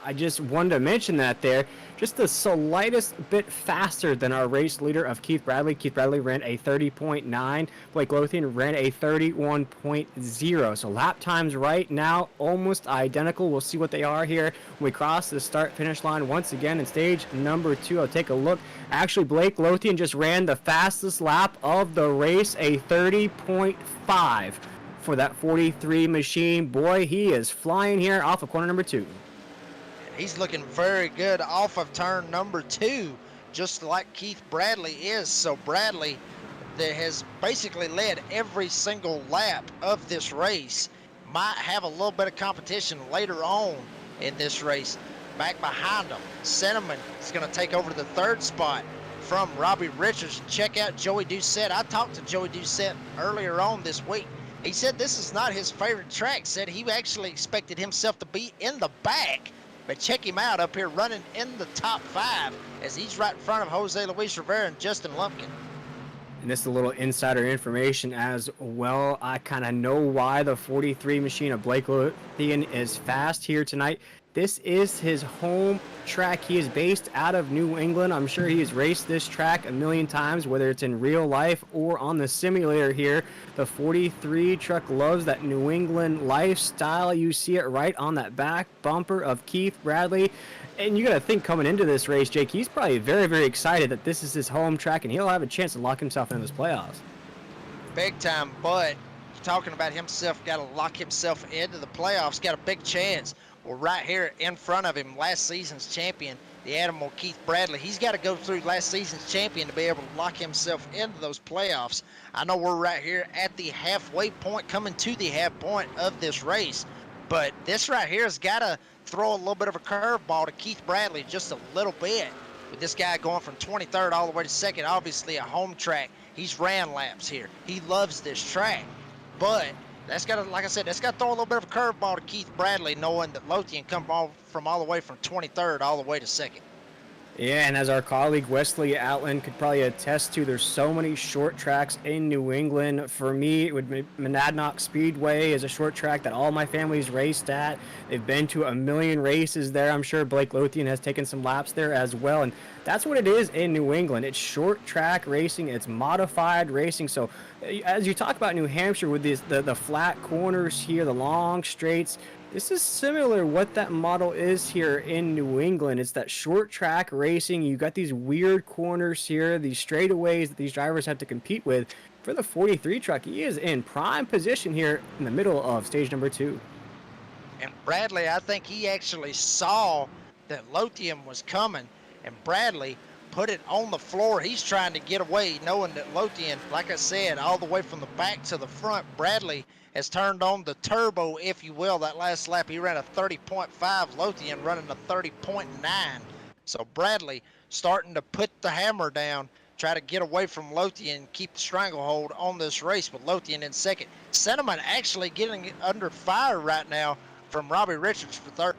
I just wanted to mention that there. Just the slightest bit faster than our race leader of Keith Bradley. Keith Bradley ran a 30.9. Blake Lothian ran a 31.0. So lap times right now almost identical. We'll see what they are here when we cross the start-finish line once again in stage number 2. I'll take a look. Actually, Blake Lothian just ran the fastest lap of the race, a 30.5 for that 43 machine. Boy, he is flying here off of corner number 2. He's looking very good off of turn number 2, just like Keith Bradley is. So Bradley that has basically led every single lap of this race might have a little bit of competition later on in this race. Back behind him, Cinnamon is going to take over the 3rd spot from Robbie Richards. Check out Joey Doucette. I talked to Joey Doucette earlier on this week. He said this is not his favorite track. Said he actually expected himself to be in the back. But check him out up here running in the top 5 as he's right in front of Jose Luis Rivera and Justin Lumpkin. And this is a little insider information as well. I kind of know why the 43 machine of Blake Lothian is fast here tonight. This is his home track. He is based out of New England. I'm sure he has raced this track a million times, whether it's in real life or on the simulator here. The 43 truck loves that New England lifestyle. You see it right on that back bumper of Keith Bradley. And you got to think coming into this race, Jake, he's probably very, very excited that this is his home track and he'll have a chance to lock himself into this playoffs. Big time, but talking about himself, got to lock himself into the playoffs, got a big chance. Well, right here in front of him, last season's champion, the animal Keith Bradley. He's got to go through last season's champion to be able to lock himself into those playoffs. I know we're right here at the halfway point, coming to the half point of this race, but this right here has got to throw a little bit of a curveball to Keith Bradley, just a little bit. With this guy going from 23rd all the way to 2nd, obviously a home track. He's ran laps here. He loves this track, but that's got to, like I said, that's got to throw a little bit of a curveball to Keith Bradley, knowing that Lothian come from all the way from 23rd all the way to 2nd. Yeah, and as our colleague Wesley Outland could probably attest to, there's so many short tracks in New England. For me, it would be Monadnock Speedway is a short track that all my family's raced at. They've been to a million races there. I'm sure Blake Lothian has taken some laps there as well. And that's what it is in New England. It's short track racing. It's modified racing. So as you talk about New Hampshire with the flat corners here, the long straights, this is similar what that model is here in New England. It's that short track racing. You got these weird corners here, these straightaways that these drivers have to compete with. For the 43 truck, he is in prime position here in the middle of stage number 2. And Bradley, I think he actually saw that Lothian was coming, and Bradley put it on the floor. He's trying to get away, knowing that Lothian, like I said, all the way from the back to the front, Bradley has turned on the turbo, if you will. That last lap, he ran a 30.5, Lothian running a 30.9. So Bradley starting to put the hammer down, try to get away from Lothian, keep the stranglehold on this race with Lothian in 2nd. Cinnamon actually getting under fire right now from Robbie Richards for 3rd.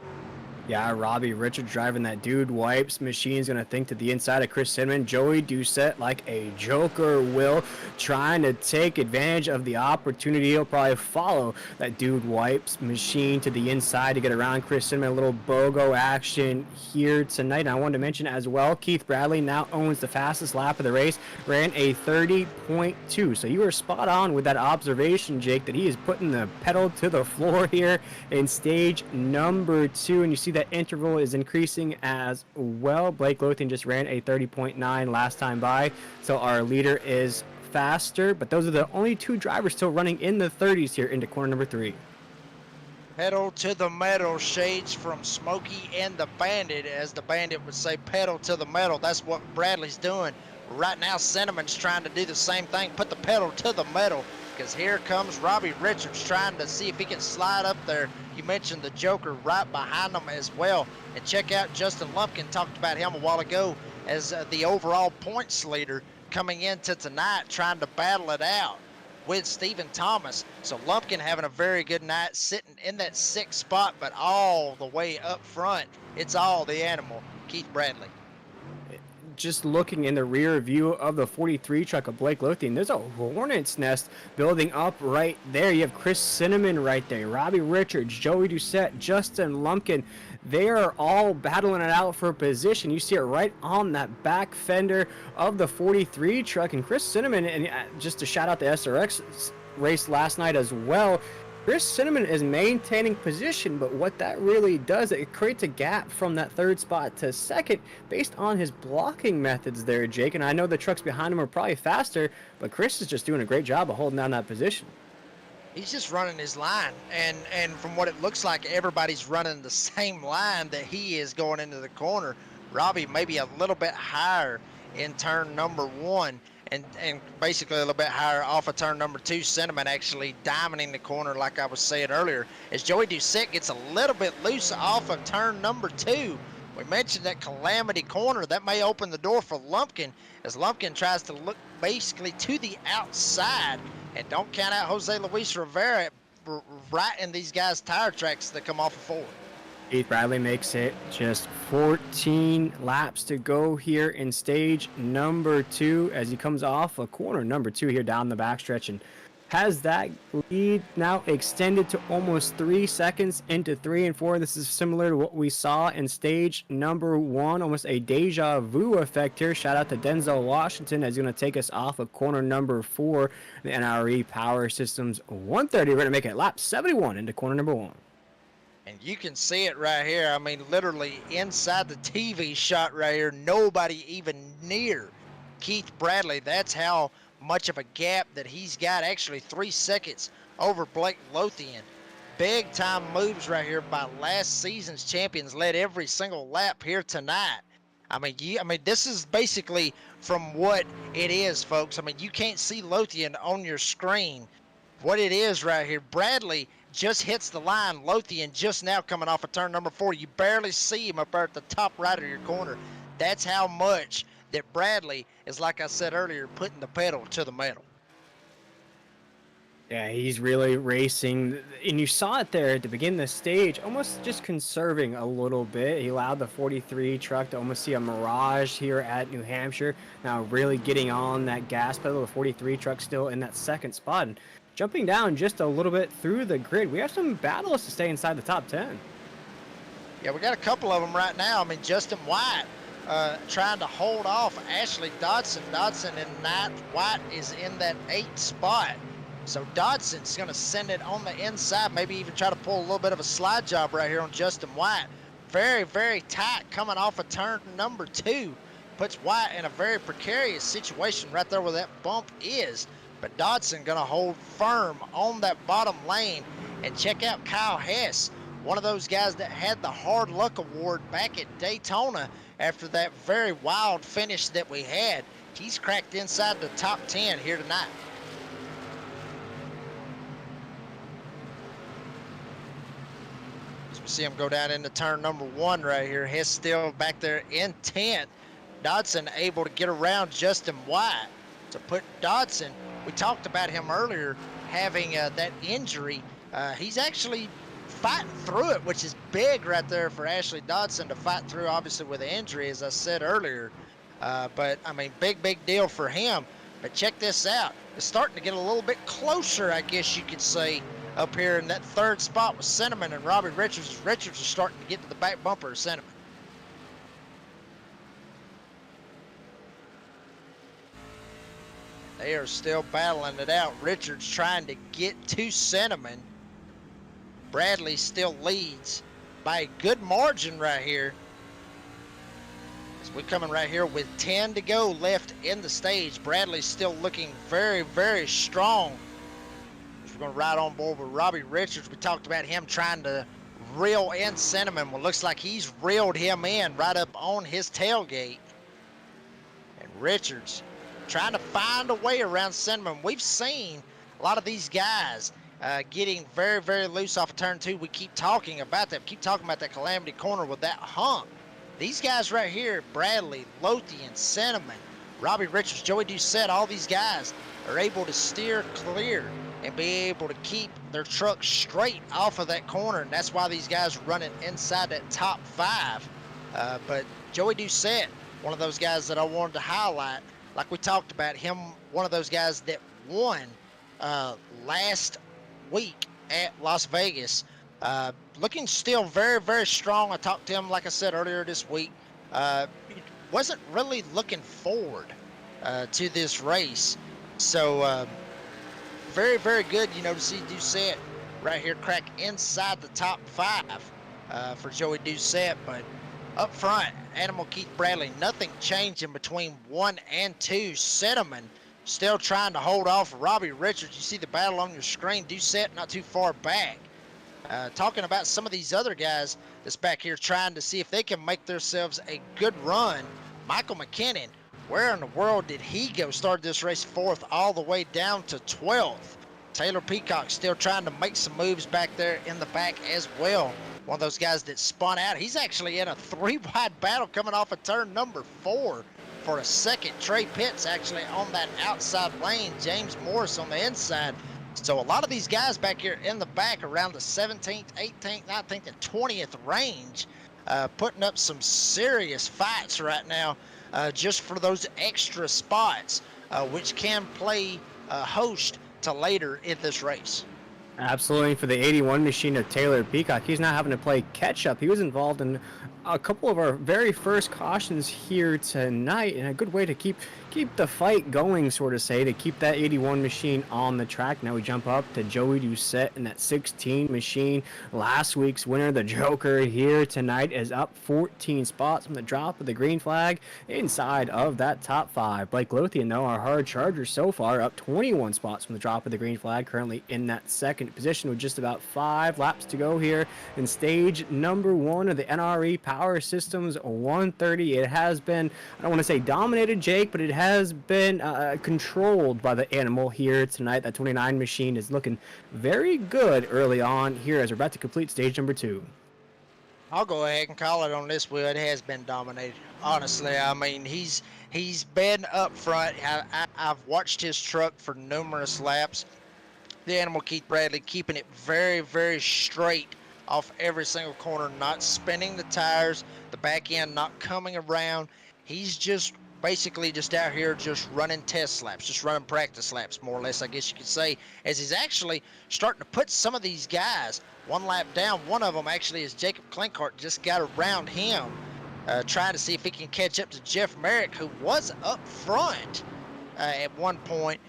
Yeah, Robbie Richards driving that dude wipes machine's going to think to the inside of Chris Cinnamon. Joey Doucette like a joker will, trying to take advantage of the opportunity. He'll probably follow that dude wipes machine to the inside to get around Chris Cinnamon. A little BOGO action here tonight. And I wanted to mention as well, Keith Bradley now owns the fastest lap of the race, ran a 30.2. So you were spot on with that observation, Jake, that he is putting the pedal to the floor here in stage number 2. And you see that interval is increasing as well. Blake Lothian just ran a 30.9 last time by, so our leader is faster, but those are the only 2 drivers still running in the 30s here into corner number 3. Pedal to the metal, shades from Smokey and the Bandit, as the Bandit would say, pedal to the metal. That's what Bradley's doing. Right now, Cinnamon's trying to do the same thing, put the pedal to the metal, because here comes Robbie Richards trying to see if he can slide up there. You mentioned the Joker right behind him as well. And check out Justin Lumpkin, talked about him a while ago as the overall points leader coming into tonight, trying to battle it out with Stephen Thomas. So Lumpkin having a very good night, sitting in that 6th spot, but all the way up front, it's all the animal, Keith Bradley. Just looking in the rear view of the 43 truck of Blake Lothian, there's a hornet's nest building up right there. You have Chris Cinnamon right there, Robbie Richards, Joey Doucette, Justin Lumpkin. They are all battling it out for position. You see it right on that back fender of the 43 truck. And Chris Cinnamon, and just to shout out the SRX race last night as well, Chris Cinnamon is maintaining position, but what that really does, it creates a gap from that 3rd spot to 2nd based on his blocking methods there, Jake. And I know the trucks behind him are probably faster, but Chris is just doing a great job of holding down that position. He's just running his line, and from what it looks like, everybody's running the same line that he is going into the corner. Robbie maybe a little bit higher in turn number 1, and basically a little bit higher off of turn number 2. Cinnamon actually diamonding the corner, like I was saying earlier, as Joey Doucette gets a little bit loose off of turn number 2. We mentioned that calamity corner. That may open the door for Lumpkin, as Lumpkin tries to look basically to the outside. And don't count out Jose Luis Rivera right in these guys' tire tracks that come off of 4. Keith Bradley makes it just 14 laps to go here in stage number 2 as he comes off of corner number 2 here down the backstretch, and has that lead now extended to almost 3 seconds into 3 and 4. This is similar to what we saw in stage number 1, almost a deja vu effect here. Shout out to Denzel Washington as he's going to take us off of corner number 4. The NRE Power Systems 130. We're going to make it lap 71 into corner number 1. And you can see it right here. I mean, literally inside the TV shot right here, nobody even near Keith Bradley. That's how much of a gap that he's got, actually 3 seconds over Blake Lothian. Big time moves right here by last season's champions, led every single lap here tonight. I mean, this is basically from what it is, folks. I mean, you can't see Lothian on your screen. What it is right here, Bradley just hits the line. Lothian just now coming off of turn number 4. You barely see him up there at the top right of your corner. That's how much that Bradley is, like I said earlier, putting the pedal to the metal. Yeah, he's really racing, and you saw it there at the beginning of the stage, almost just conserving a little bit. He allowed the 43 truck to almost see a mirage here at New Hampshire. Now really getting on that gas pedal. The 43 truck still in that 2nd spot. And jumping down just a little bit through the grid, we have some battles to stay inside the top 10. Yeah, we got a couple of them right now. I mean, Justin White trying to hold off Ashley Dodson. Dodson in 9th. White is in that 8th spot. So Dodson's going to send it on the inside, maybe even try to pull a little bit of a slide job right here on Justin White. Very, very tight coming off of turn number 2. Puts White in a very precarious situation right there where that bump is. But Dodson going to hold firm on that bottom lane. And check out Kyle Hess, one of those guys that had the Hard Luck Award back at Daytona after that very wild finish that we had. He's cracked inside the top 10 here tonight. As we see him go down into turn number 1 right here. Hess still back there in 10th. Dodson able to get around Justin White to put Dodson. We talked about him earlier having that injury. He's actually fighting through it, which is big right there for Ashley Dodson to fight through, obviously with the injury, as I said earlier. But I mean, big deal for him. But check this out. It's starting to get a little bit closer, I guess you could say, up here in that 3rd spot with Cinnamon and Robbie Richards. Richards is starting to get to the back bumper of Cinnamon. They are still battling it out. Richards trying to get to Cinnamon. Bradley still leads by a good margin right here. As we're coming right here with 10 to go left in the stage. Bradley's still looking very, very strong. We're going to ride on board with Robbie Richards. We talked about him trying to reel in Cinnamon. Well, looks like he's reeled him in right up on his tailgate. And Richards trying to find a way around Cinnamon. We've seen a lot of these guys getting very, very loose off of turn 2. We keep talking about that. Keep talking about that calamity corner with that hump. These guys right here, Bradley, Lothian, Cinnamon, Robbie Richards, Joey Doucette, all these guys, are able to steer clear and be able to keep their truck straight off of that corner. And that's why these guys are running inside that top 5. But Joey Doucette, one of those guys that I wanted to highlight, like we talked about him, one of those guys that won last week at Las Vegas. Looking still very, very strong. I talked to him, like I said earlier this week. Wasn't really looking forward to this race. So very, very good, to see Doucette right here crack inside the top 5 for Joey Doucette. But up front, Animal Keith Bradley, nothing changing between 1 and 2. Cinnamon still trying to hold off Robbie Richards. You see the battle on your screen. Doucette not too far back. Talking about some of these other guys that's back here trying to see if they can make themselves a good run. Michael McKinnon, where in the world did he go? Started this race 4th all the way down to 12th. Taylor Peacock still trying to make some moves back there in the back as well. One of those guys that spun out. He's actually in a 3-wide battle coming off of turn number 4 for a second. Trey Pitts actually on that outside lane. James Morris on the inside. So a lot of these guys back here in the back around the 17th, 18th, 19th, and 20th range, putting up some serious fights right now just for those extra spots, which can play host to later in this race. Absolutely. For the 81 machine of Taylor Peacock, he's not having to play catch up. He was involved in a couple of our very first cautions here tonight, and a good way to keep the fight going, sort of say, to keep that 81 machine on the track. Now we jump up to Joey Doucette in that 16 machine. Last week's winner, the Joker, here tonight is up 14 spots from the drop of the green flag inside of that top 5. Blake Lothian, though, our hard charger so far, up 21 spots from the drop of the green flag, currently in that second position with just about 5 laps to go here in stage number 1 of the NRE Power Systems 130. It has been, I don't want to say dominated, Jake, but it has been controlled by the animal here tonight. That 29 machine is looking very good early on here as we're about to complete stage number 2. I'll go ahead and call it on this, Will. It has been dominated. Honestly, I mean, he's been up front. I've watched his truck for numerous laps. The Animal Keith Bradley keeping it very, very straight off every single corner, not spinning the tires, the back end not coming around. He's just basically just out here just running test laps, just running practice laps, more or less, I guess you could say, as he's actually starting to put some of these guys one lap down. One of them actually is Jacob Klinkhart, just got around him, trying to see if he can catch up to Jeff Merrick, who was up front at one point.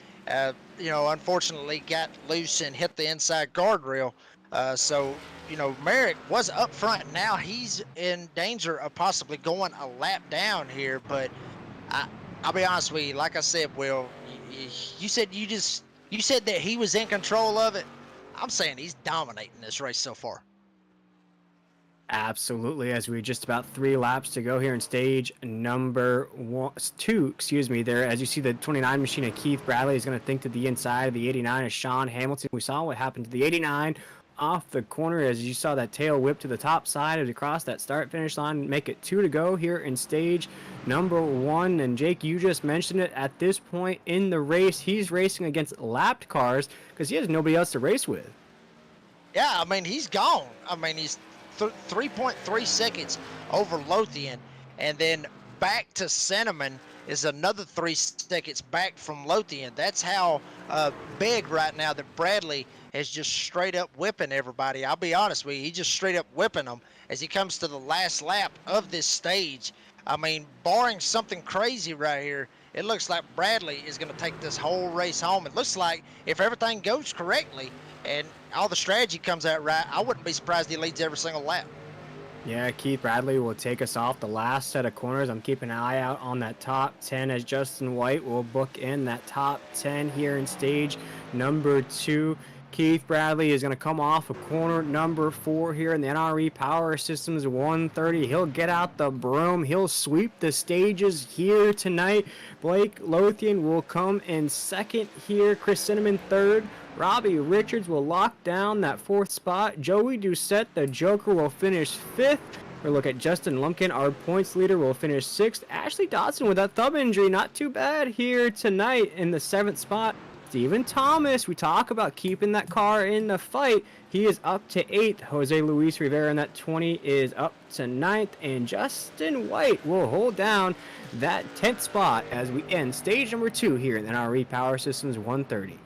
Unfortunately got loose and hit the inside guardrail. So Merrick was up front. Now he's in danger of possibly going a lap down here. But I'll be honest with you. Like I said, Will, you said that he was in control of it. I'm saying he's dominating this race so far. Absolutely, as we just about 3 laps to go here in stage number 2, there. As you see, the 29 machine of Keith Bradley is going to think to the inside of the 89 of Sean Hamilton. We saw what happened to the 89 off the corner as you saw that tail whip to the top side as across that start finish line. Make it 2 to go here in stage number 1. And Jake, you just mentioned it, at this point in the race, he's racing against lapped cars because he has nobody else to race with. Yeah, I mean, he's gone. I mean, he's 3.3 seconds over Lothian, and then back to Cinnamon is another 3 seconds back from Lothian. That's how big right now that Bradley is just straight up whipping everybody. I'll be honest with you, he just straight up whipping them as he comes to the last lap of this stage. I mean, barring something crazy right here, it looks like Bradley is going to take this whole race home. It looks like if everything goes correctly and all the strategy comes out right, I wouldn't be surprised he leads every single lap. Yeah, Keith Bradley will take us off the last set of corners. I'm keeping an eye out on that top 10 as Justin White will book in that top 10 here in stage number 2. Keith Bradley is going to come off of corner number 4 here in the NRE Power Systems 130. He'll get out the broom. He'll sweep the stages here tonight. Blake Lothian will come in second here. Chris Cinnamon third. Robbie Richards will lock down that 4th spot. Joey Doucette, the Joker, will finish 5th. We look at Justin Lumpkin, our points leader, will finish 6th. Ashley Dodson with that thumb injury, not too bad here tonight in the 7th spot. Stephen Thomas, we talk about keeping that car in the fight. He is up to 8th. Jose Luis Rivera in that 20 is up to 9th. And Justin White will hold down that 10th spot as we end stage number 2 here in NRE Power Systems 130.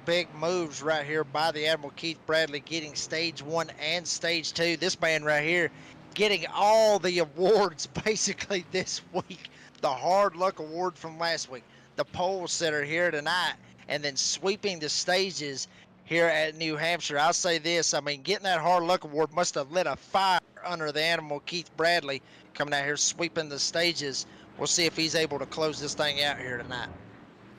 Big moves right here by the Admiral Keith Bradley, getting stage 1 and stage 2. This man right here getting all the awards basically this week. The hard luck award from last week, the pole sitter here tonight, and then sweeping the stages here at New Hampshire. I'll say this, I mean, getting that hard luck award must have lit a fire under the Animal Keith Bradley, coming out here sweeping the stages. We'll see if he's able to close this thing out here tonight.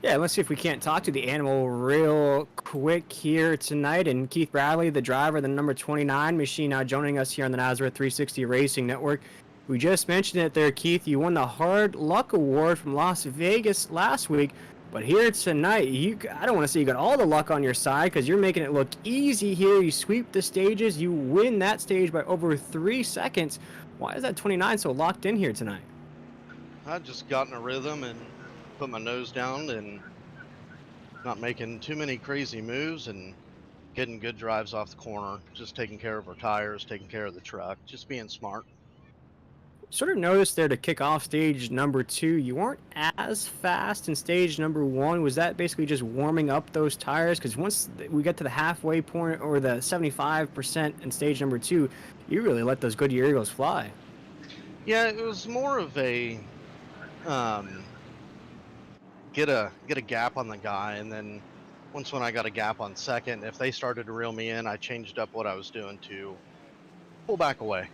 Yeah, let's see if we can't talk to the animal real quick here tonight. And Keith Bradley, the driver, the number 29 machine, now joining us here on the Nazareth 360 Racing Network. We just mentioned it there, Keith. You won the Hard Luck Award from Las Vegas last week. But here tonight, I don't want to say you got all the luck on your side because you're making it look easy here. You sweep the stages. You win that stage by over 3 seconds. Why is that 29 so locked in here tonight? I just got in a rhythm and put my nose down and not making too many crazy moves and getting good drives off the corner, just taking care of our tires, taking care of the truck, just being smart. Sort of noticed there to kick off stage number 2, you weren't as fast in stage number 1. Was that basically just warming up those tires? Because once we get to the halfway point or the 75% in stage number 2, you really let those Goodyear Eagles fly. Yeah, it was more of a get a gap on the guy, and then when I got a gap on second, if they started to reel me in, I changed up what I was doing to pull back away.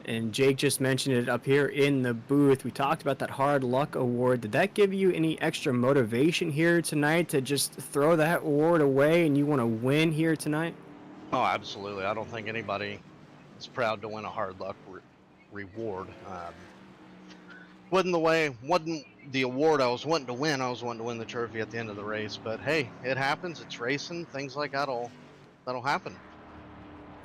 And Jake just mentioned it up here in the booth. We talked about that Hard Luck Award. Did that give you any extra motivation here tonight to just throw that award away and you want to win here tonight? Oh, absolutely. I don't think anybody is proud to win a Hard Luck reward. Wasn't the award I was wanting to win. I was wanting to win the trophy at the end of the race. But hey, it happens. It's racing. Things like that'll happen.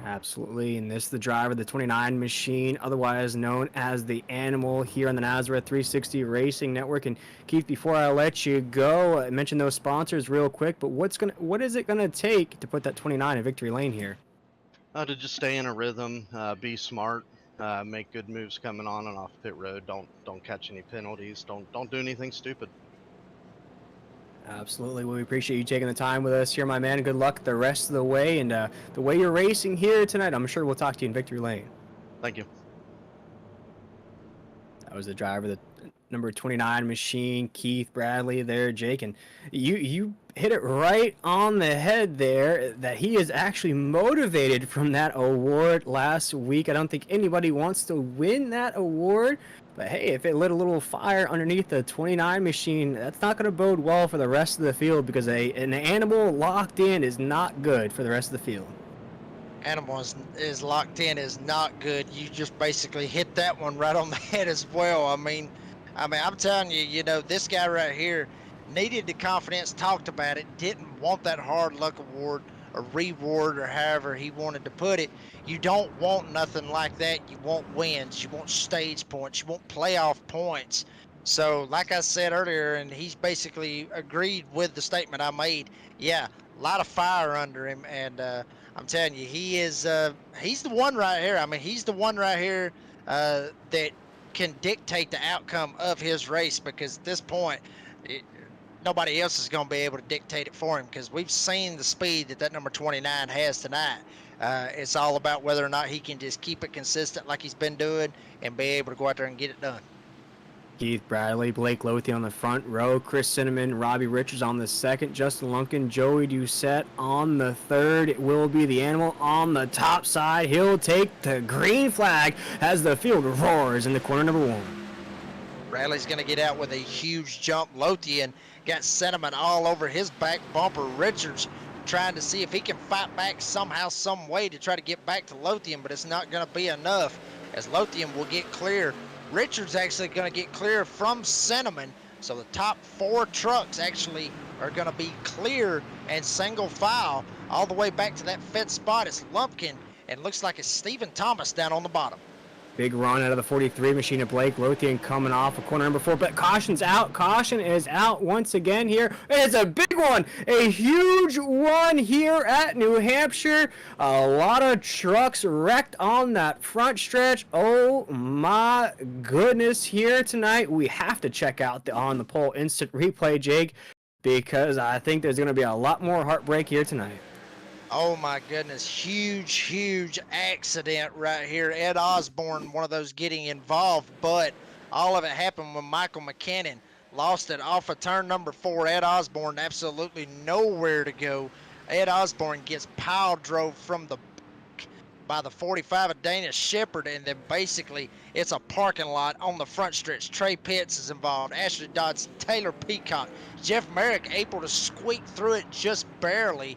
Absolutely, and this is the driver, the 29 machine, otherwise known as the Animal, here on the Nazareth 360 Racing Network. And Keith, before I let you go, I mentioned those sponsors real quick, but what is it gonna take to put that 29 in victory lane here? To just stay in a rhythm, be smart, make good moves coming on and off pit road. Don't catch any penalties. Don't do anything stupid. Absolutely. Well, we appreciate you taking the time with us here, my man. Good luck the rest of the way, and the way you're racing here tonight, I'm sure we'll talk to you in victory lane. Thank you. That was the driver, the number 29 machine, Keith Bradley there, Jake. And you hit it right on the head there that he is actually motivated from that award last week. I don't think anybody wants to win that award. But hey, if it lit a little fire underneath the 29 machine, that's not going to bode well for the rest of the field because an animal locked in is not good for the rest of the field. Animal is locked in is not good. You just basically hit that one right on the head as well. I mean, I'm telling you, this guy right here needed the confidence, talked about it, didn't want that hard luck award or reward or however he wanted to put it. You don't want nothing like that. You want wins. You want stage points. You want playoff points. So like I said earlier, and he's basically agreed with the statement I made. Yeah, a lot of fire under him, and I'm telling you, he's the one right here. I mean, he's the one right here that can dictate the outcome of his race, because at this point, nobody else is going to be able to dictate it for him, because we've seen the speed that number 29 has tonight. It's all about whether or not he can just keep it consistent like he's been doing and be able to go out there and get it done. Keith Bradley, Blake Lothian on the front row, Chris Cinnamon, Robbie Richards on the second, Justin Lumpkin, Joey Doucette on the third. It will be the Animal on the top side. He'll take the green flag as the field roars in the corner number 1. Bradley's going to get out with a huge jump. Lothian got Cinnamon all over his back bumper. Richards trying to see if he can fight back somehow, some way to try to get back to Lothian, but it's not going to be enough, as Lothian will get clear. Richards actually going to get clear from Cinnamon, so the top 4 trucks actually are going to be clear and single file all the way back to that 5th spot. It's Lumpkin and looks like it's Stephen Thomas down on the bottom. Big run out of the 43 machine of Blake Lothian coming off of corner number 4, but caution's out. Caution is out once again here. It's a big one, a huge one here at New Hampshire. A lot of trucks wrecked on that front stretch. Oh my goodness, here tonight we have to check out the on the pole instant replay, Jake, because I think there's going to be a lot more heartbreak here tonight. Oh my goodness, huge accident right here. Ed Osborne, one of those getting involved, but all of it happened when Michael McKinnon lost it off of turn number 4. Ed Osborne absolutely nowhere to go. Ed Osborne gets pile drove from the back by the 45 of Dana Shepard, and then basically it's a parking lot on the front stretch. Trey Pitts is involved, Ashley Dodson, Taylor Peacock, Jeff Merrick able to squeak through it just barely.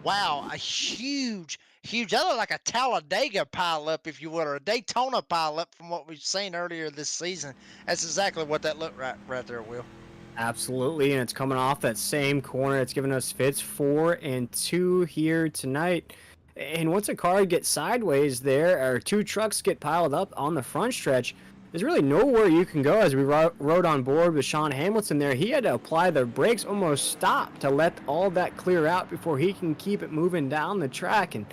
Wow, a huge, that looked like a Talladega pileup, if you would, or a Daytona pileup from what we've seen earlier this season. That's exactly what that looked right there, Will. Absolutely, and it's coming off that same corner. It's giving us fits 4 and 2 here tonight. And once a car gets sideways there, or 2 trucks get piled up on the front stretch, there's really nowhere you can go. As we rode on board with Sean Hamilton there, he had to apply the brakes, almost stop to let all that clear out before he can keep it moving down the track. And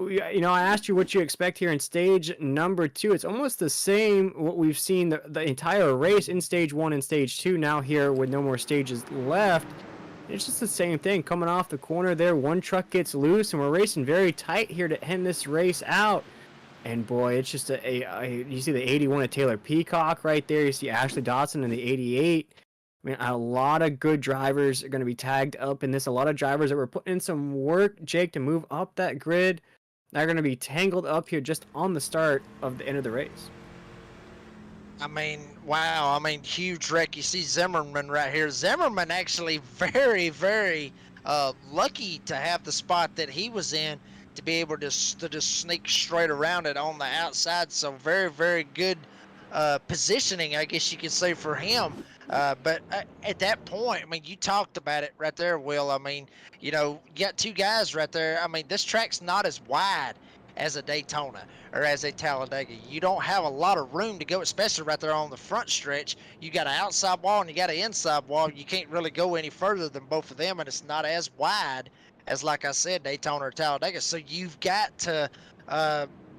you know, I asked you what you expect here in stage number 2. It's almost the same what we've seen the entire race in stage 1 and stage 2 now here with no more stages left. It's just the same thing coming off the corner there. One truck gets loose and we're racing very tight here to end this race out. And boy, it's just you see the 81 of Taylor Peacock right there. You see Ashley Dodson in the 88. I mean, a lot of good drivers are going to be tagged up in this. A lot of drivers that were putting in some work, Jake, to move up that grid. They're going to be tangled up here just on the start of the end of the race. I mean, wow. I mean, huge wreck. You see Zimmerman right here. Zimmerman actually very lucky to have the spot that he was in, to be able to just sneak straight around it on the outside. So very good positioning, I guess you could say, for him. But at that point, I mean, you talked about it right there, Will. I mean, you know, you got 2 guys right there. I mean, this track's not as wide as a Daytona or as a Talladega. You don't have a lot of room to go, especially right there on the front stretch. You got an outside wall and you got an inside wall. You can't really go any further than both of them, and it's not as wide as, like I said, Daytona or Talladega. So you've got to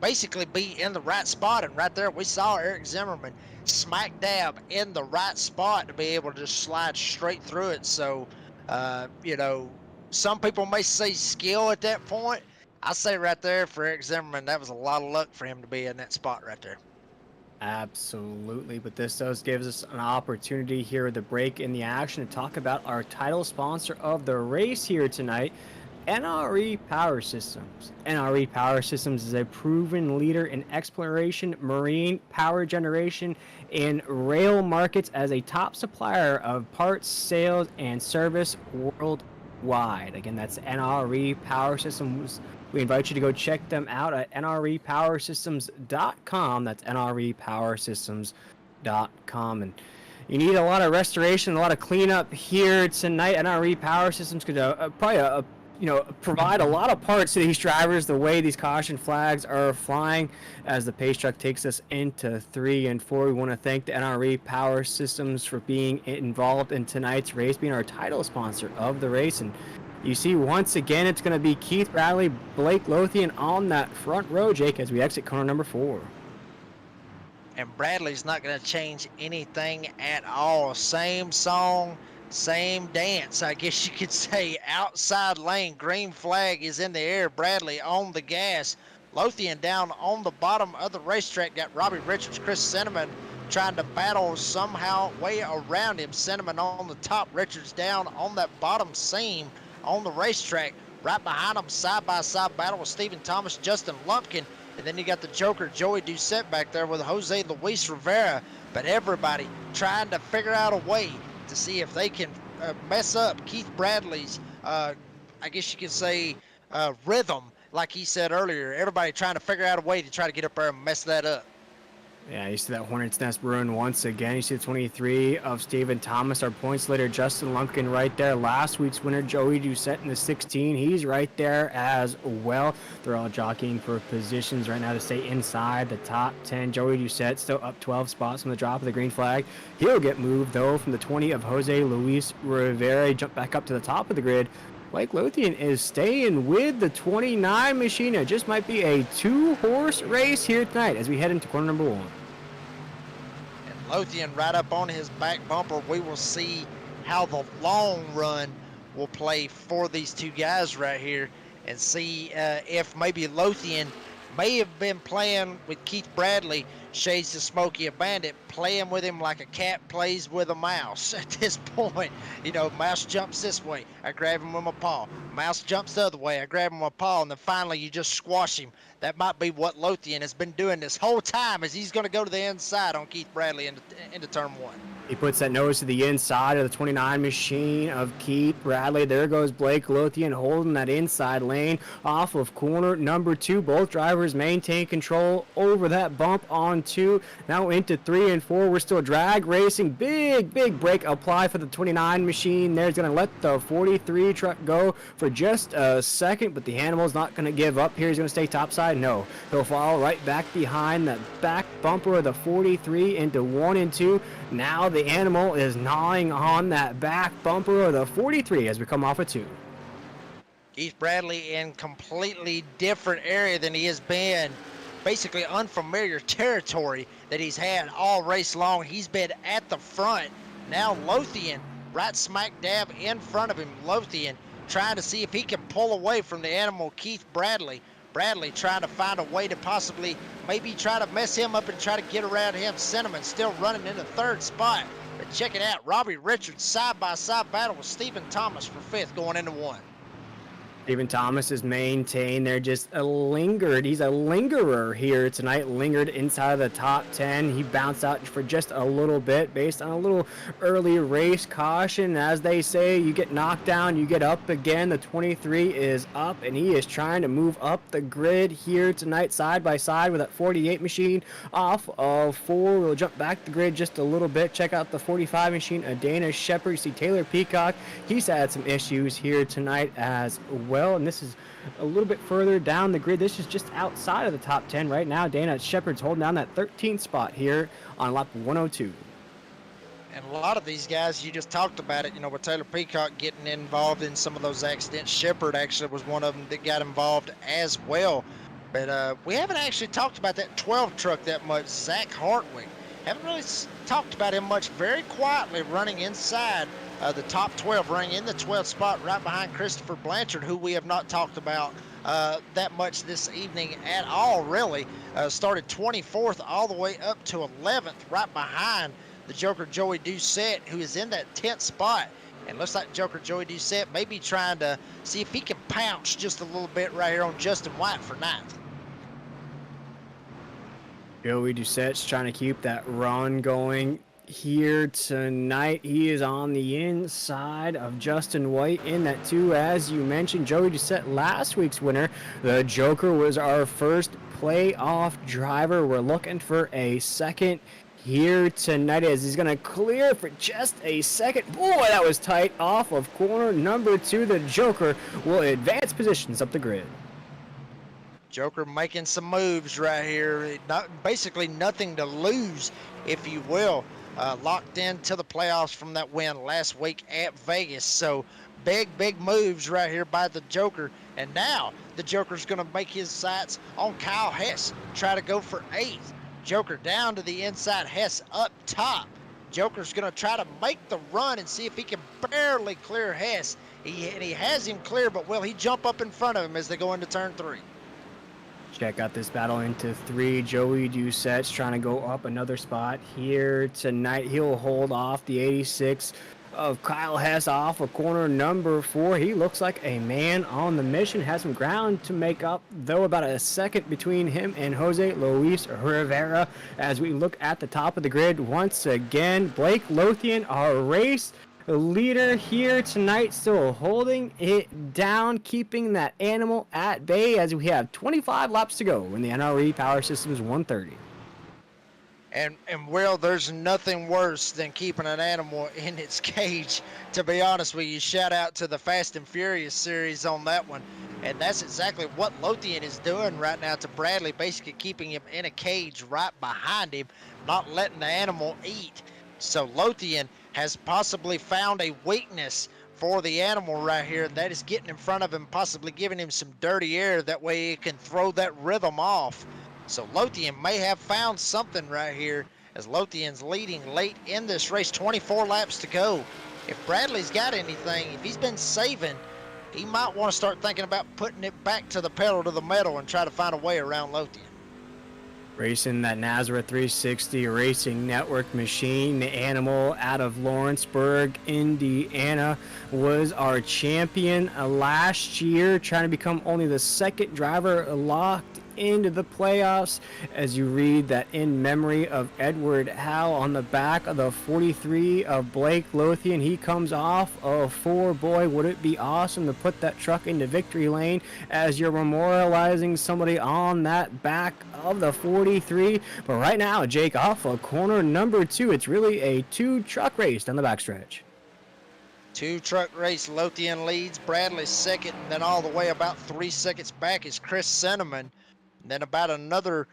basically be in the right spot. And right there, we saw Eric Zimmerman smack dab in the right spot to be able to just slide straight through it. So, you know, some people may say skill at that point. I say right there for Eric Zimmerman, that was a lot of luck for him to be in that spot right there. Absolutely, but this does give us an opportunity here at the break in the action to talk about our title sponsor of the race here tonight, NRE Power Systems. NRE Power Systems is a proven leader in exploration, marine, power generation, and rail markets as a top supplier of parts, sales, and service worldwide. Again, that's NRE Power Systems. We invite you to go check them out at nrepowersystems.com. That's nrepowersystems.com. And you need a lot of restoration, a lot of cleanup here tonight. NRE Power Systems could probably provide a lot of parts to these drivers the way these caution flags are flying as the pace truck takes us into 3 and 4. We want to thank the NRE Power Systems for being involved in tonight's race, being our title sponsor of the race. And you see, once again, it's going to be Keith Bradley, Blake Lothian on that front row, Jake, as we exit corner number 4. And Bradley's not going to change anything at all. Same song, same dance, I guess you could say. Outside lane, green flag is in the air. Bradley on the gas. Lothian down on the bottom of the racetrack. Got Robbie Richards, Chris Cinnamon trying to battle somehow way around him. Cinnamon on the top, Richards down on that bottom seam on the racetrack. Right behind them, side-by-side battle with Stephen Thomas, Justin Lumpkin, and then you got the Joker, Joey Doucette, back there with Jose Luis Rivera. But everybody trying to figure out a way to see if they can mess up Keith Bradley's, I guess you could say, rhythm, like he said earlier. Everybody trying to figure out a way to try to get up there and mess that up. Yeah, you see that Hornet's Nest ruin once again. You see the 23 of Stephen Thomas, our points leader, Justin Lumpkin right there. Last week's winner, Joey Doucette in the 16. He's right there as well. They're all jockeying for positions right now to stay inside the top 10. Joey Doucette still up 12 spots from the drop of the green flag. He'll get moved, though, from the 20 of Jose Luis Rivera. He jumped back up to the top of the grid. Blake Lothian is staying with the 29 machine. It just might be a two-horse race here tonight as we head into corner number 1. And Lothian right up on his back bumper. We will see how the long run will play for these two guys right here and see if maybe Lothian may have been playing with Keith Bradley, Shades of Smokey a Bandit, playing with him like a cat plays with a mouse at this point. You know, mouse jumps this way, I grab him with my paw. Mouse jumps the other way, I grab him with my paw, and then finally you just squash him. That might be what Lothian has been doing this whole time, as he's going to go to the inside on Keith Bradley into turn 1. He puts that nose to the inside of the 29 machine of Keith Bradley. There goes Blake Lothian holding that inside lane off of corner number 2. Both drivers maintain control over that bump on 2. Now into 3 and 4. We're still drag racing. Big brake apply for the 29 machine. There's going to let the 43 truck go for just a second, but the animal's not going to give up here. He's going to stay topside. No, he'll fall right back behind that back bumper of the 43 into 1 and 2. Now the animal is gnawing on that back bumper of the 43 as we come off of 2. Keith Bradley in completely different area than he has been. Basically unfamiliar territory that he's had all race long. He's been at the front. Now Lothian right smack dab in front of him. Lothian trying to see if he can pull away from the animal Keith Bradley. Bradley trying to find a way to possibly maybe try to mess him up and try to get around him. Cinnamon still running in the 3rd spot. But check it out, Robbie Richards side-by-side battle with Stephen Thomas for 5th going into 1. Stephen Thomas is maintained. They're just lingered. He's a lingerer here tonight. Lingered inside of the top 10. He bounced out for just a little bit based on a little early race caution. As they say, you get knocked down, you get up again. The 23 is up, and he is trying to move up the grid here tonight side by side with that 48 machine off of 4. We'll jump back the grid just a little bit. Check out the 45 machine of Dana Shepard. You see Taylor Peacock. He's had some issues here tonight as well. And this is a little bit further down the grid. This is just outside of the top 10 right now. Dana Shepard's holding down that 13th spot here on lap 102. And a lot of these guys, you just talked about it, you know, with Taylor Peacock getting involved in some of those accidents. Shepard actually was one of them that got involved as well. But we haven't actually talked about that 12 truck that much. Zach Hartwig. Haven't really talked about him much. Very quietly running inside the top 12, running in the 12th spot right behind Christopher Blanchard, who we have not talked about that much this evening at all, really. Started 24th all the way up to 11th, right behind the Joker Joey Doucette, who is in that 10th spot. And looks like Joker Joey Doucette may be trying to see if he can pounce just a little bit right here on Justin White for 9th. Joey Doucette's trying to keep that run going here tonight. He is on the inside of Justin White in that 2. As you mentioned, Joey Doucette, last week's winner. The Joker was our first playoff driver. We're looking for a second here tonight as he's going to clear for just a second. Boy, that was tight off of corner number 2. The Joker will advance positions up the grid. Joker making some moves right here. Basically nothing to lose, if you will. Locked into the playoffs from that win last week at Vegas. So big moves right here by the Joker. And now the Joker's going to make his sights on Kyle Hess. Try to go for 8th. Joker down to the inside. Hess up top. Joker's going to try to make the run and see if he can barely clear Hess. He has him clear, but will he jump up in front of him as they go into turn 3? Check out this battle into 3. Joey Doucette's trying to go up another spot here tonight. He'll hold off the 86 of Kyle Hess off of corner number 4. He looks like a man on the mission. Has some ground to make up, though, about a second between him and Jose Luis Rivera. As we look at the top of the grid once again, Blake Lothian, our race leader here tonight, still holding it down, keeping that animal at bay as we have 25 laps to go in the NRE Power Systems 130. And Will, there's nothing worse than keeping an animal in its cage. To be honest with you, shout out to the Fast and Furious series on that one. And that's exactly what Lothian is doing right now to Bradley, basically keeping him in a cage right behind him, not letting the animal eat. So Lothian has possibly found a weakness for the animal right here, and that is getting in front of him, possibly giving him some dirty air. That way he can throw that rhythm off. So Lothian may have found something right here, as Lothian's leading late in this race, 24 laps to go. If Bradley's got anything, if he's been saving, he might want to start thinking about putting it back to the pedal to the metal and try to find a way around Lothian. Racing that Nazareth 360 Racing Network machine, the animal out of Lawrenceburg, Indiana, was our champion last year, trying to become only the second driver locked into the playoffs, as you read that in memory of Edward Howe on the back of the 43 of Blake Lothian. He comes off of 4. Boy, would it be awesome to put that truck into victory lane as you're memorializing somebody on that back of the 43. But right now, Jake, off of corner number 2, it's really a 2-truck race down the backstretch. 2-truck race. Lothian leads, Bradley second, and then all the way about 3 seconds back is Chris Cinnamon. And then about another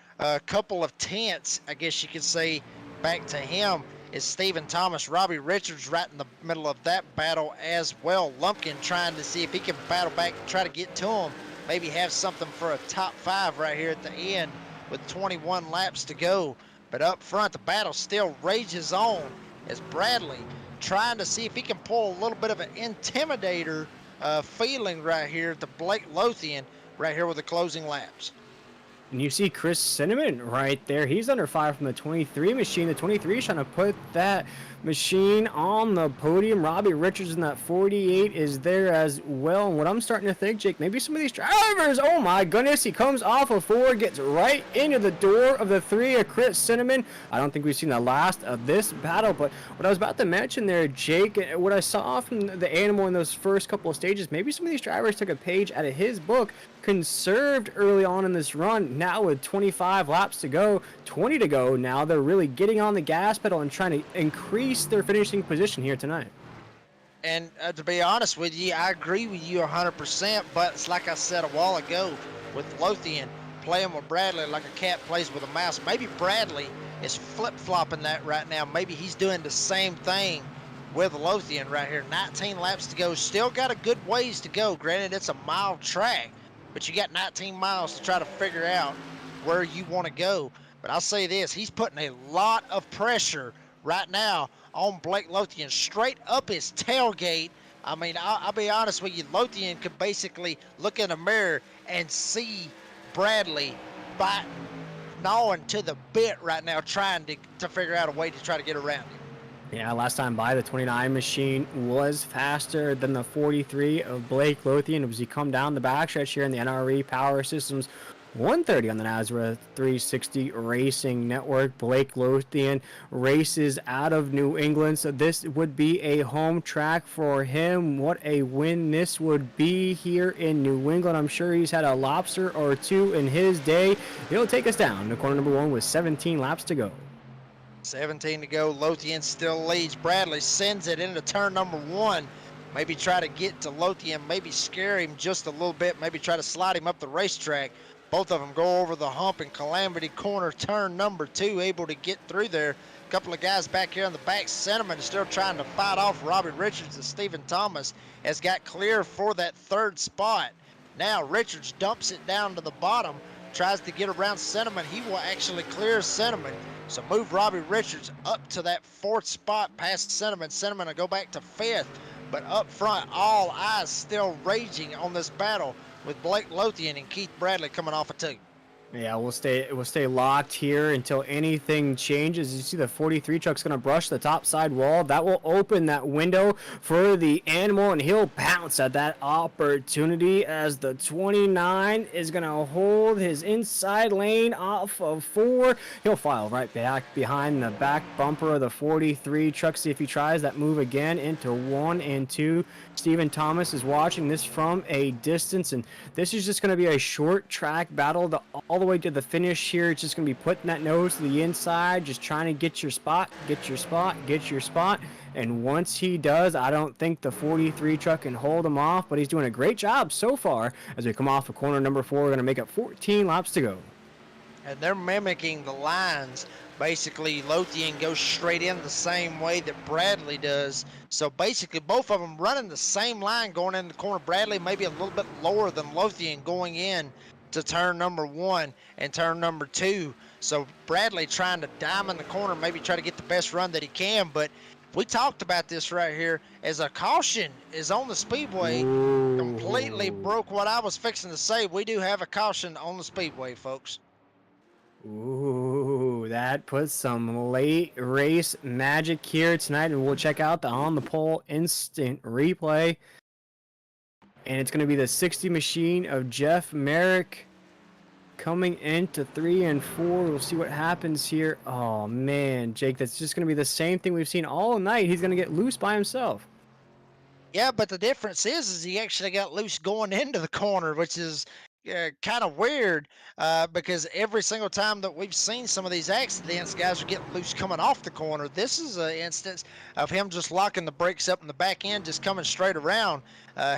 couple of tenths, I guess you could say, back to him is Stephen Thomas. Robbie Richards right in the middle of that battle as well. Lumpkin trying to see if he can battle back and try to get to him. Maybe have something for a top 5 right here at the end with 21 laps to go. But up front, the battle still rages on as Bradley trying to see if he can pull a little bit of an intimidator feeling right here to Blake Lothian right here with the closing laps. And you see Chris Cinnamon right there. He's under 5 from the 23 machine. The 23 is trying to put that machine on the podium. Robbie Richards in that 48 is there as well. And what I'm starting to think, Jake, maybe some of these drivers, oh my goodness, he comes off of 4, gets right into the door of the 3 of Chris Cinnamon. I don't think we've seen the last of this battle, but what I was about to mention there, Jake, what I saw from the animal in those first couple of stages, maybe some of these drivers took a page out of his book, conserved early on in this run. Now with 25 laps to go, 20 to go now, they're really getting on the gas pedal and trying to increase their finishing position here tonight. And to be honest with you, I agree with you 100%, but it's like I said a while ago with Lothian playing with Bradley like a cat plays with a mouse. Maybe Bradley is flip-flopping that right now. Maybe he's doing the same thing with Lothian right here. 19 laps to go. Still got a good ways to go. Granted, it's a mile track, but you got 19 miles to try to figure out where you want to go. But I'll say this, he's putting a lot of pressure right now on Blake Lothian, straight up his tailgate. I mean, I'll be honest with you, Lothian could basically look in a mirror and see Bradley biting, gnawing to the bit right now, trying to figure out a way to try to get around him. Yeah, last time by, the 29 machine was faster than the 43 of Blake Lothian. As he come down the backstretch here in the NRE Power Systems 130 on the Nazareth 360 Racing Network. Blake Lothian races out of New England, so this would be a home track for him. What a win this would be here in New England. I'm sure he's had a lobster or 2 in his day. He'll take us down to corner number 1 with 17 laps to go. 17 to go. Lothian still leads. Bradley sends it into turn number 1. Maybe try to get to Lothian, maybe scare him just a little bit, maybe try to slide him up the racetrack. Both of them go over the hump in Calamity Corner, turn number 2, able to get through there. A couple of guys back here on the back. Cinnamon is still trying to fight off Robbie Richards, and Stephen Thomas has got clear for that 3rd spot. Now Richards dumps it down to the bottom, tries to get around Cinnamon. He will actually clear Cinnamon. So move Robbie Richards up to that 4th spot past Cinnamon. Cinnamon will go back to 5th. But up front, all eyes still raging on this battle with Blake Lothian and Keith Bradley coming off of 2. Yeah, we'll stay locked here until anything changes. You see the 43 truck's going to brush the top side wall. That will open that window for the animal, and he'll pounce at that opportunity as the 29 is going to hold his inside lane off of 4. He'll file right back behind the back bumper of the 43 truck. See if he tries that move again into 1 and 2. Stephen Thomas is watching this from a distance, and this is just going to be a short track battle all the the way to the finish here. It's just going to be putting that nose to the inside, just trying to get your spot, get your spot, get your spot. And once he does, I don't think the 43 truck can hold him off, but he's doing a great job so far. As we come off of corner number 4, we're going to make it 14 laps to go. And they're mimicking the lines. Basically, Lothian goes straight in the same way that Bradley does. So basically, both of them running the same line going in the corner. Bradley maybe a little bit lower than Lothian going in to turn number 1 and turn number 2. So Bradley trying to diamond the corner, maybe try to get the best run that he can. But we talked about this right here. As a caution is on the Speedway, completely broke what I was fixing to say. We do have a caution on the Speedway, folks. Ooh, that puts some late race magic here tonight, and we'll check out the on the pole instant replay. And it's going to be the 60 machine of Jeff Merrick coming into 3 and 4. We'll see what happens here. Oh man, Jake, that's just going to be the same thing we've seen all night. He's going to get loose by himself. Yeah, but the difference is he actually got loose going into the corner, which is kind of weird because every single time that we've seen some of these accidents, guys are getting loose coming off the corner. This is an instance of him just locking the brakes up in the back end, just coming straight around.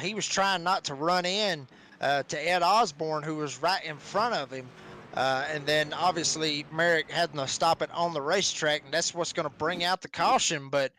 He was trying not to run in to Ed Osborne, who was right in front of him. And then obviously Merrick had to stop it on the racetrack, and that's what's going to bring out the caution. But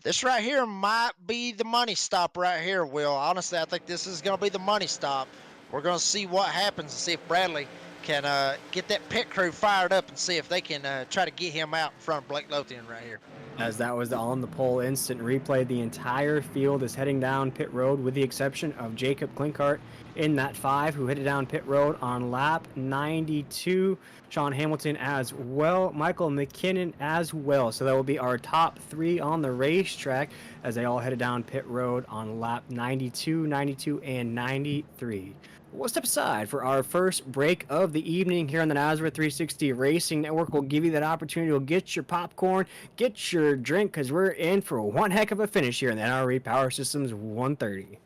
this right here might be the money stop right here, Will. Honestly, I think this is going to be the money stop. We're going to see what happens and see if Bradley can get that pit crew fired up and see if they can try to get him out in front of Blake Lothian right here. As that was the on the pole instant replay, the entire field is heading down pit road with the exception of Jacob Klinkart in that 5, who headed down pit road on lap 92. Sean Hamilton as well, Michael McKinnon as well. So that will be our top 3 on the racetrack as they all headed down pit road on lap 92, 92, and 93. We'll step aside for our first break of the evening here on the Nazareth 360 Racing Network. We'll give you that opportunity to get your popcorn, get your drink, because we're in for one heck of a finish here in the NRE Power Systems 130.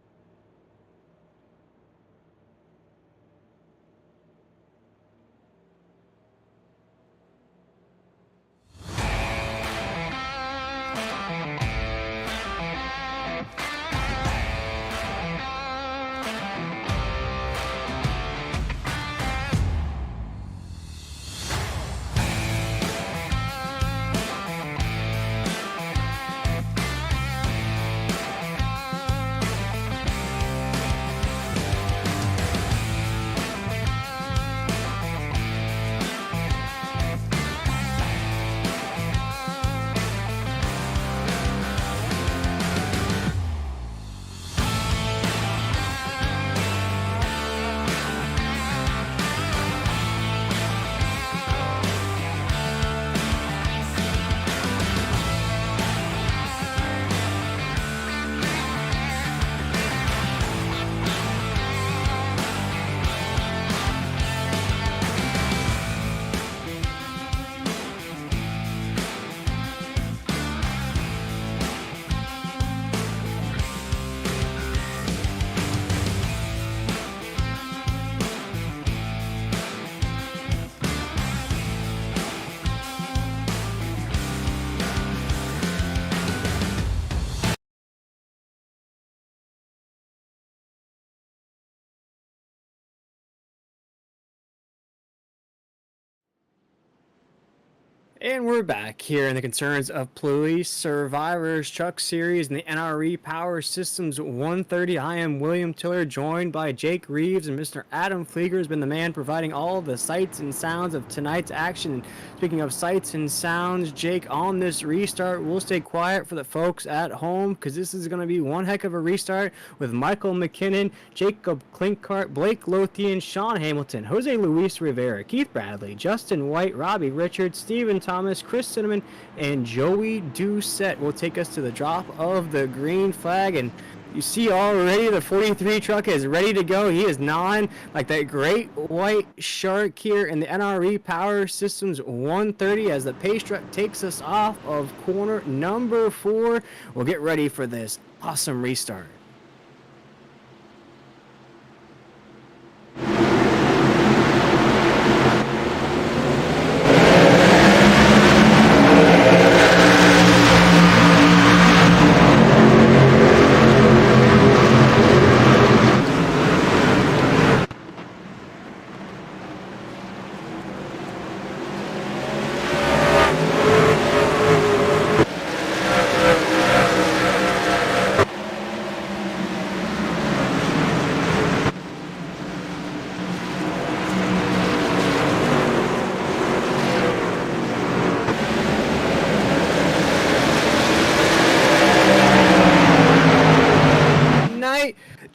And we're back here in the concerns of Police Survivors Truck Series and the NRE Power Systems 130. I am William Tiller, joined by Jake Reeves, and Mr. Adam Flieger has been the man providing all the sights and sounds of tonight's action. And speaking of sights and sounds, Jake, on this restart, we'll stay quiet for the folks at home because this is going to be one heck of a restart with Michael McKinnon, Jacob Klinkart, Blake Lothian, Sean Hamilton, Jose Luis Rivera, Keith Bradley, Justin White, Robbie Richards, Stephen Thomas, Chris Cinnamon, and Joey Doucette will take us to the drop of the green flag. And you see already the 43 truck is ready to go. He is gnawing like that great white shark here in the NRE Power Systems 130 as the pace truck takes us off of corner number 4. We'll get ready for this awesome restart.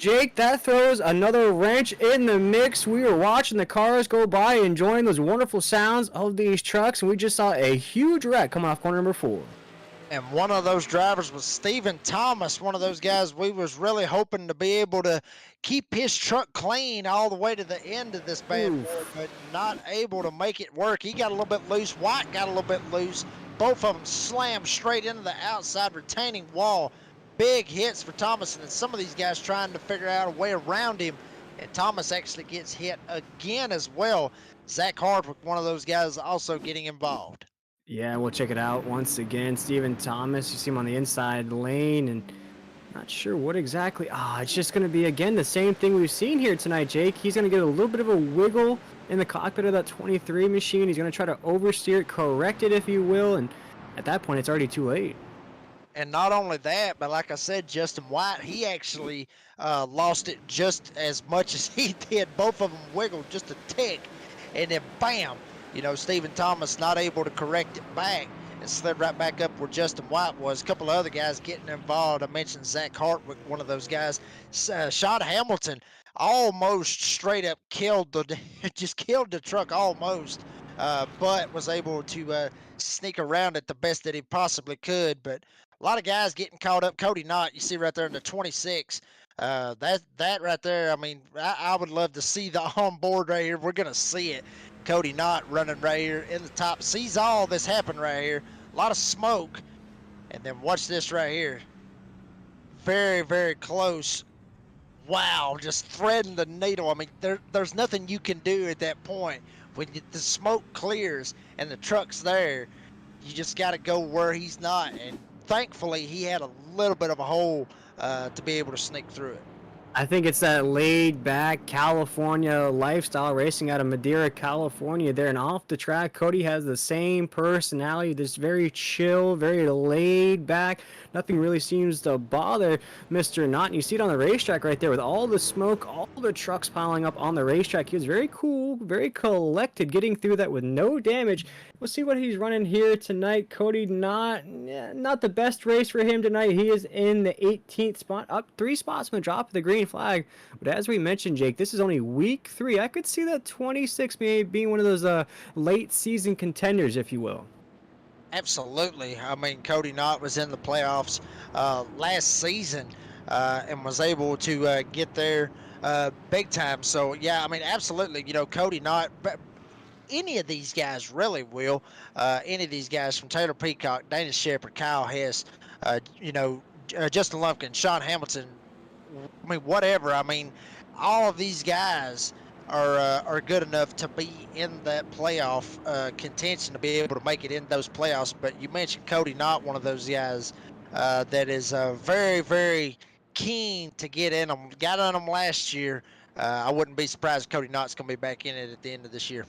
Jake, that throws another wrench in the mix. We were watching the cars go by, enjoying those wonderful sounds of these trucks, and we just saw a huge wreck coming off corner number 4. And one of those drivers was Stephen Thomas, one of those guys we was really hoping to be able to keep his truck clean all the way to the end of this bad boy, but not able to make it work. He got a little bit loose. White got a little bit loose. Both of them slammed straight into the outside retaining wall. Big hits for Thomas, and some of these guys trying to figure out a way around him. And Thomas actually gets hit again as well. Zach Hardwick, one of those guys, also getting involved. Yeah, we'll check it out once again. Stephen Thomas, you see him on the inside lane, and not sure what exactly. It's just going to be, again, the same thing we've seen here tonight, Jake. He's going to get a little bit of a wiggle in the cockpit of that 23 machine. He's going to try to oversteer it, correct it, if you will, and at that point, it's already too late. And not only that, but like I said, Justin White, he actually lost it just as much as he did. Both of them wiggled just a tick, and then bam, Stephen Thomas not able to correct it back and slid right back up where Justin White was. A couple of other guys getting involved. I mentioned Zach Hartwick, one of those guys. Sean Hamilton almost straight up killed the truck almost, but was able to sneak around it the best that he possibly could. But a lot of guys getting caught up. Cody Knott, you see right there in the 26. That right there, I mean, I would love to see the onboard right here. We're going to see it. Cody Knott running right here in the top. Sees all this happen right here. A lot of smoke. And then watch this right here. Very, very close. Wow, just threading the needle. I mean, there's nothing you can do at that point. When the smoke clears and the truck's there, you just got to go where he's not. And thankfully, he had a little bit of a hole to be able to sneak through it. I think it's that laid-back California lifestyle, racing out of Madeira, California there. And off the track, Cody has the same personality, this very chill, very laid-back. Nothing really seems to bother Mr. Knott. And you see it on the racetrack right there with all the smoke, all the trucks piling up on the racetrack. He was very cool, very collected, getting through that with no damage. We'll see what he's running here tonight. Cody Knott, not the best race for him tonight. He is in the 18th spot, up 3 spots from the drop of the green flag. But as we mentioned, Jake, this is only week 3. I could see that 26 maybe being one of those late season contenders, if you will. Absolutely. I mean, Cody Knott was in the playoffs last season and was able to get there big time. So, yeah, I mean, absolutely. Cody Knott, any of these guys really will. Any of these guys from Taylor Peacock, Dana Shepard, Kyle Hess, Justin Lumpkin, Sean Hamilton, I mean, whatever. I mean, all of these guys are good enough to be in that playoff contention, to be able to make it in those playoffs. But you mentioned Cody Knott, one of those guys that is very, very keen to get in them. Got on them last year. I wouldn't be surprised if Cody Knott's going to be back in it at the end of this year.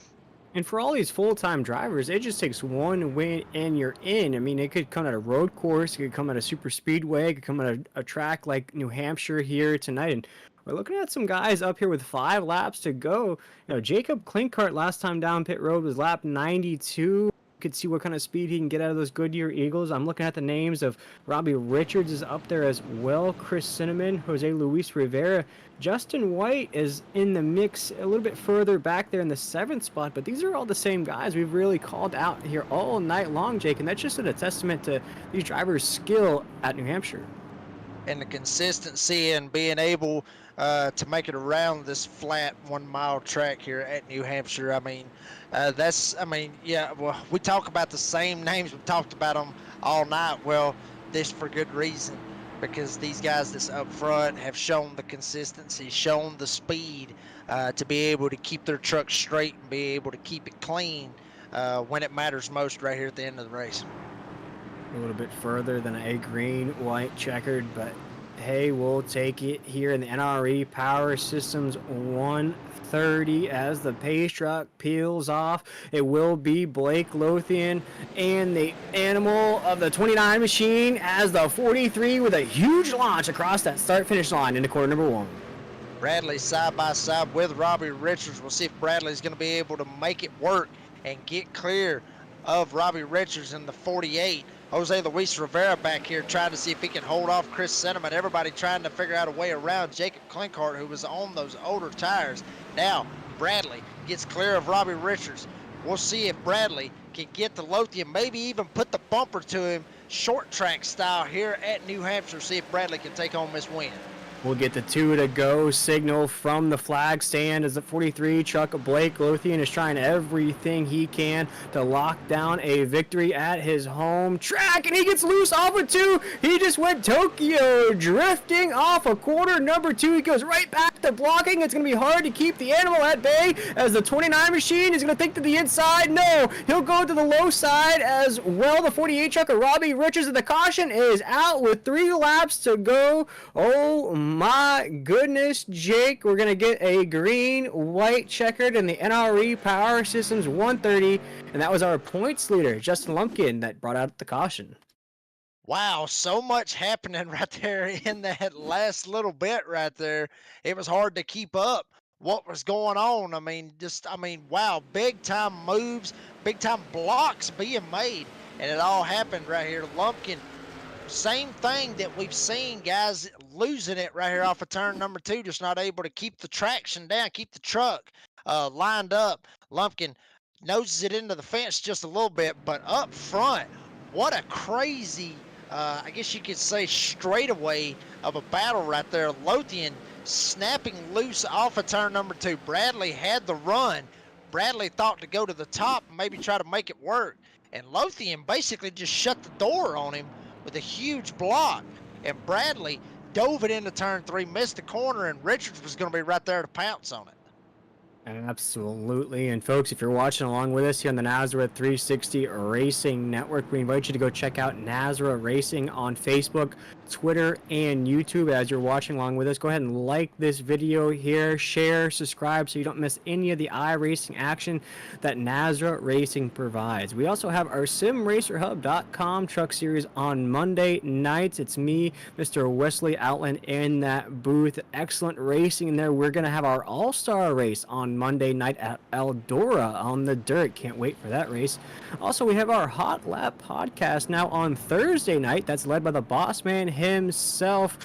And for all these full-time drivers, it just takes one win and you're in. I mean, it could come at a road course, it could come at a super speedway, it could come at a track like New Hampshire here tonight. And we're looking at some guys up here with 5 laps to go. Jacob Klinkart last time down pit road was lap 92. Could see what kind of speed he can get out of those Goodyear Eagles. I'm looking at the names of Robbie Richards is up there as well. Chris Cinnamon, Jose Luis Rivera. Justin White is in the mix a little bit further back there in the 7th spot, but these are all the same guys we've really called out here all night long, Jake, and that's just a testament to these drivers' skill at New Hampshire. And the consistency and being able to make it around this flat 1-mile track here at New Hampshire. I mean, well, we talk about the same names. We talked about them all night. Well, this for good reason, because these guys that's up front have shown the consistency, shown the speed to be able to keep their truck straight and be able to keep it clean when it matters most right here at the end of the race. A little bit further than a green-white-checkered, but hey, we'll take it here in the NRE Power Systems 130 as the pace truck peels off. It will be Blake Lothian and the animal of the 29 machine as the 43 with a huge launch across that start-finish line into quarter number 1. Bradley side by side with Robbie Richards. We'll see if Bradley's going to be able to make it work and get clear of Robbie Richards in the 48. Jose Luis Rivera back here trying to see if he can hold off Chris Sentiment. Everybody trying to figure out a way around Jacob Klinkhardt, who was on those older tires. Now, Bradley gets clear of Robbie Richards. We'll see if Bradley can get to Lothian, maybe even put the bumper to him, short track style here at New Hampshire. See if Bradley can take home this win. We'll get the 2 to go signal from the flag stand as the 43 truck of Blake Lothian is trying everything he can to lock down a victory at his home track, and he gets loose off of 2. He just went Tokyo drifting off a quarter. Number 2, he goes right back to blocking. It's going to be hard to keep the animal at bay as the 29 machine is going to think to the inside. No, he'll go to the low side as well. The 48 truck of Robbie Richards of the caution is out with 3 laps to go. Oh my goodness, Jake, we're going to get a green-white-checkered in the NRE Power Systems 130, and that was our points leader, Justin Lumpkin, that brought out the caution. Wow, so much happening right there in that last little bit right there. It was hard to keep up what was going on. Wow, big time moves, big time blocks being made, and it all happened right here. Lumpkin, same thing that we've seen, guys, losing it right here off of turn number 2, just not able to keep the traction down, keep the truck lined up. Lumpkin noses it into the fence just a little bit, but up front, what a crazy, I guess you could say, straightaway of a battle right there. Lothian snapping loose off of turn number 2. Bradley had the run. Bradley thought to go to the top and maybe try to make it work, and Lothian basically just shut the door on him with a huge block, and Bradley dove it into turn 3, missed the corner, and Richards was going to be right there to pounce on it. Absolutely. And folks, if you're watching along with us here on the Nazareth 360 Racing Network, we invite you to go check out Nazareth Racing on Facebook, Twitter, and YouTube. As you're watching along with us, go ahead and like this video here, share, subscribe so you don't miss any of the iRacing action that Nazareth Racing provides. We also have our SimRacerHub.com truck series on Monday nights. It's me, Mr. Wesley Outland, in that booth. Excellent racing in there. We're going to have our All-Star race on Monday night at Eldora on the dirt. Can't wait for that race. Also, we have our Hot Lap podcast now on Thursday night. That's led by the boss man himself,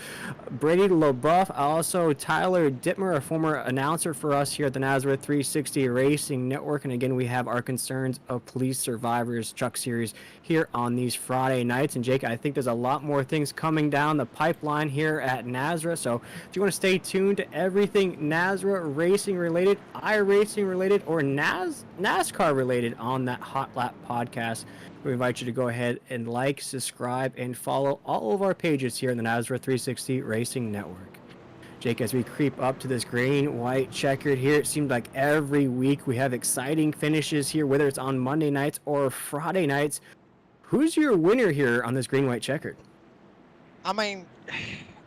Brady LaBeouf. Also, Tyler Dittmer, a former announcer for us here at the Nazareth 360 Racing Network. And again, we have our Concerns of Police Survivors truck series here on these Friday nights. And Jake, I think there's a lot more things coming down the pipeline here at Nazareth. So if you want to stay tuned to everything Nazareth Racing related, iRacing related, or NASCAR related on that Hot Lap podcast, we invite you to go ahead and like, subscribe, and follow all of our pages here in the Nazareth 360 Racing Network. Jake, as we creep up to this green-white-checkered here, it seems like every week we have exciting finishes here, whether it's on Monday nights or Friday nights. Who's your winner here on this green-white-checkered? I mean,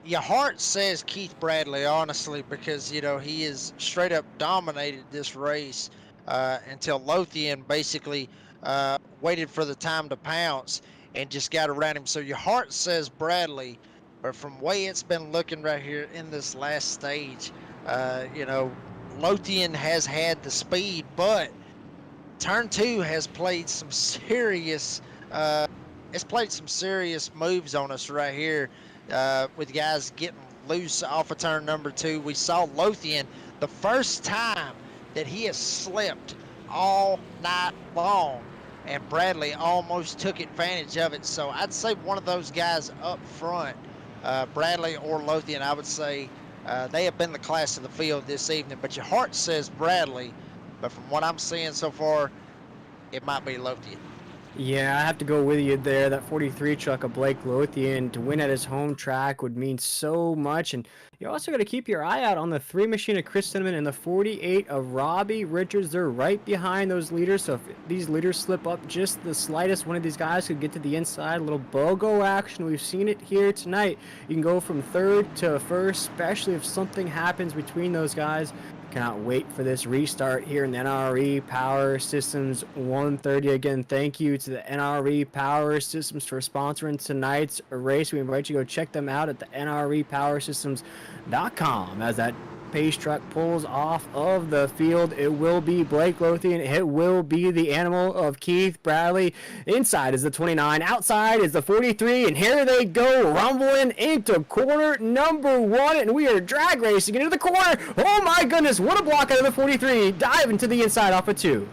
your heart says Keith Bradley, honestly, because, you know, he has straight up dominated this race until Lothian basically waited for the time to pounce and just got around him. So your heart says Bradley, but from the way it's been looking right here in this last stage, you know, Lothian has had the speed, but turn 2 has played some serious moves on us right here. With guys getting loose off of turn number 2. We saw Lothian the first time that he has slipped all night long, and Bradley almost took advantage of it. So I'd say one of those guys up front, Bradley or Lothian, I would say they have been the class of the field this evening. But your heart says Bradley, but from what I'm seeing so far, it might be Lothian. Yeah, I have to go with you there. That 43 truck of Blake Lothian to win at his home track would mean so much. And you also got to keep your eye out on the 3 machine of Chris Cinnamon and the 48 of Robbie Richards. They're right behind those leaders. So if these leaders slip up just the slightest, one of these guys could get to the inside. A little BOGO action. We've seen it here tonight. You can go from 3rd to 1st, especially if something happens between those guys. Cannot wait for this restart here in the NRE Power Systems 130. Again, thank you to the NRE Power Systems for sponsoring tonight's race. We invite you to go check them out at the NREPowerSystems.com as that pace truck pulls off of the field. It will be Blake Lothian. It will be the animal of Keith Bradley. Inside is the 29. Outside is the 43. And here they go, rumbling into corner number 1. And we are drag racing into the corner. Oh my goodness, what a block out of the 43. Diving to the inside off of 2.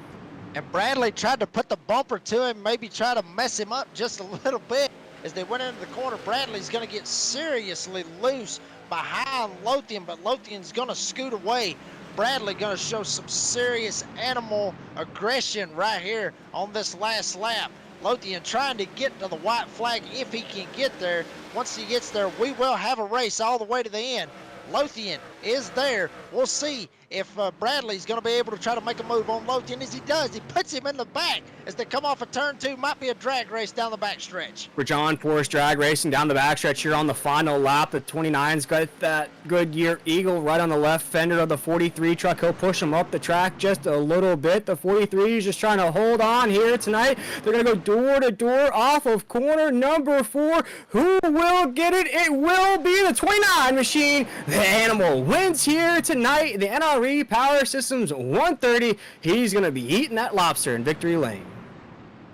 And Bradley tried to put the bumper to him, maybe try to mess him up just a little bit. As they went into the corner, Bradley's going to get seriously loose behind Lothian, but Lothian's going to scoot away. Bradley going to show some serious animal aggression right here on this last lap. Lothian trying to get to the white flag if he can get there. Once he gets there, we will have a race all the way to the end. Lothian is there. We'll see if Bradley's going to be able to try to make a move on Lothian. As he does, he puts him in the back as they come off of turn 2. Might be a drag race down the back stretch. For John Forrest drag racing down the backstretch here on the final lap. The 29's got that Goodyear Eagle right on the left fender of the 43 truck. He'll push him up the track just a little bit. The 43 is just trying to hold on here tonight. They're going to go door to door off of corner number 4. Who will get it? It will be the 29 machine. The animal wins here tonight. The NRE Power Systems 130. He's going to be eating that lobster in victory lane.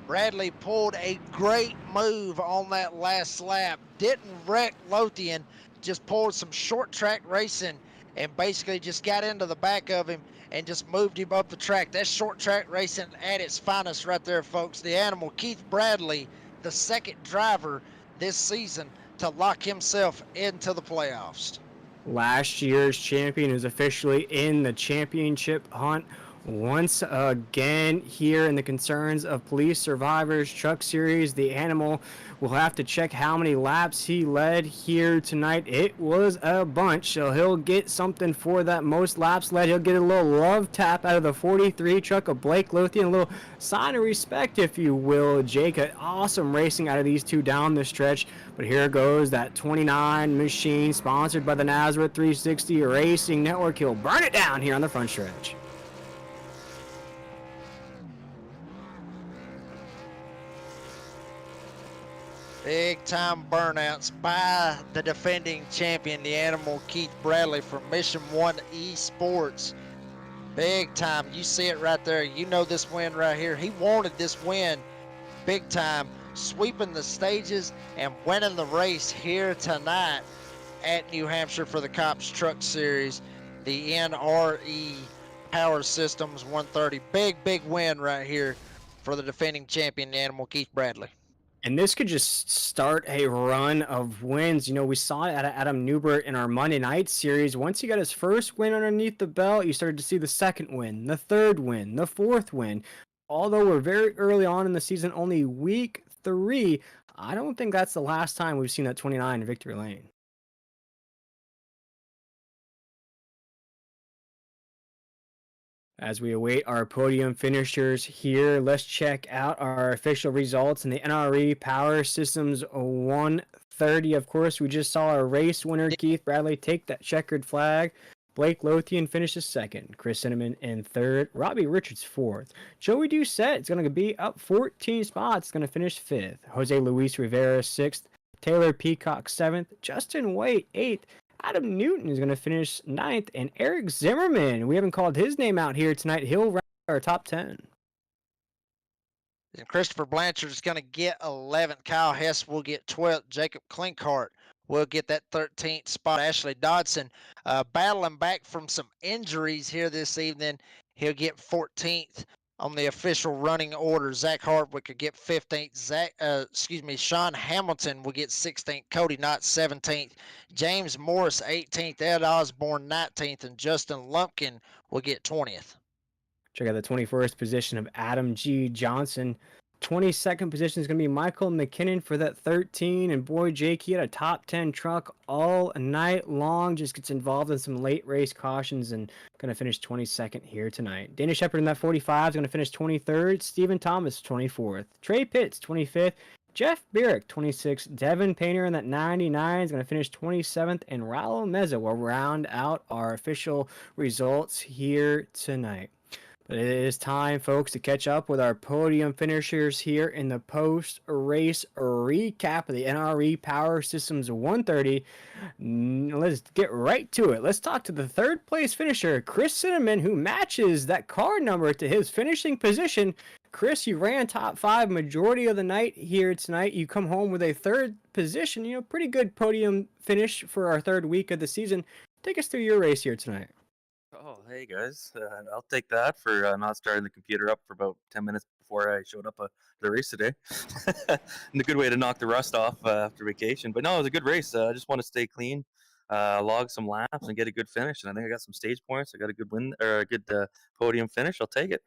Bradley pulled a great move on that last lap. Didn't wreck Lothian, just pulled some short track racing and basically just got into the back of him and just moved him up the track. That's short track racing at its finest right there, folks. The animal, Keith Bradley, the second driver this season to lock himself into the playoffs. Last year's champion is officially in the championship hunt once again here in the Concerns of Police Survivors Truck Series. The animal will have to check how many laps he led here tonight. It was a bunch, so he'll get something for that most laps led. He'll get a little love tap out of the 43 truck of Blake Lothian, a little sign of respect, if you will. Jake, awesome racing out of these two down the stretch. But here goes that 29 machine sponsored by the Nazareth 360 Racing Network. He'll burn it down here on the front stretch. Big time burnouts by the defending champion, the animal Keith Bradley from Mission 1 Esports. Big time. You see it right there. You know this win right here. He wanted this win big time, sweeping the stages and winning the race here tonight at New Hampshire for the C.O.P.S Truck Series, the NRE Power Systems 130. Big win right here for the defending champion, the animal Keith Bradley. And this could just start a run of wins. You know, we saw it at Adam Newbert in our Monday night series. Once he got his first win underneath the belt, you started to see the second win, the third win, the fourth win. Although we're very early on in the season, only week 3, I don't think that's the last time we've seen that 29 in victory lane. As we await our podium finishers here, let's check out our official results in the NRE Power Systems 130. Of course, we just saw our race winner, Keith Bradley, take that checkered flag. Blake Lothian finishes second. Chris Cinnamon in third. Robbie Richards fourth. Joey Doucette is going to be up 14 spots. Going to finish fifth. Jose Luis Rivera sixth. Taylor Peacock seventh. Justin White eighth. Adam Newton is going to finish 9th, and Eric Zimmerman, we haven't called his name out here tonight, he'll round our top 10. And Christopher Blanchard is going to get 11th. Kyle Hess will get 12th. Jacob Klinkart will get that 13th spot. Ashley Dodson battling back from some injuries here this evening. He'll get 14th on the official running order. Zach Hardwick could get 15th. Sean Hamilton will get 16th. Cody Knott 17th. James Morris 18th. Ed Osborne 19th. And Justin Lumpkin will get 20th. Check out the 21st position of Adam G. Johnson. 22nd position is going to be Michael McKinnon for that 13. And boy, Jake, he had a top 10 truck all night long. Just gets involved in some late race cautions and going to finish 22nd here tonight. Dana Shepard in that 45 is going to finish 23rd. Stephen Thomas 24th. Trey Pitts 25th. Jeff Birrick 26th. Devin Painter in that 99 is going to finish 27th. And Raul Meza will round out our official results here tonight. But it is time, folks, to catch up with our podium finishers here in the post-race recap of the NRE Power Systems 130. Let's get right to it. Let's talk to the third place finisher, Chris Cinnamon, who matches that car number to his finishing position. Chris, you ran top 5 majority of the night here tonight. You come home with a third position. Pretty good podium finish for our third week of the season. Take us through your race here tonight. Oh, hey guys. I'll take that for not starting the computer up for about 10 minutes before I showed up to the race today. And a good way to knock the rust off after vacation. But no, it was a good race. I just want to stay clean, log some laps, and get a good finish. And I think I got some stage points. I got a good win or a good podium finish. I'll take it.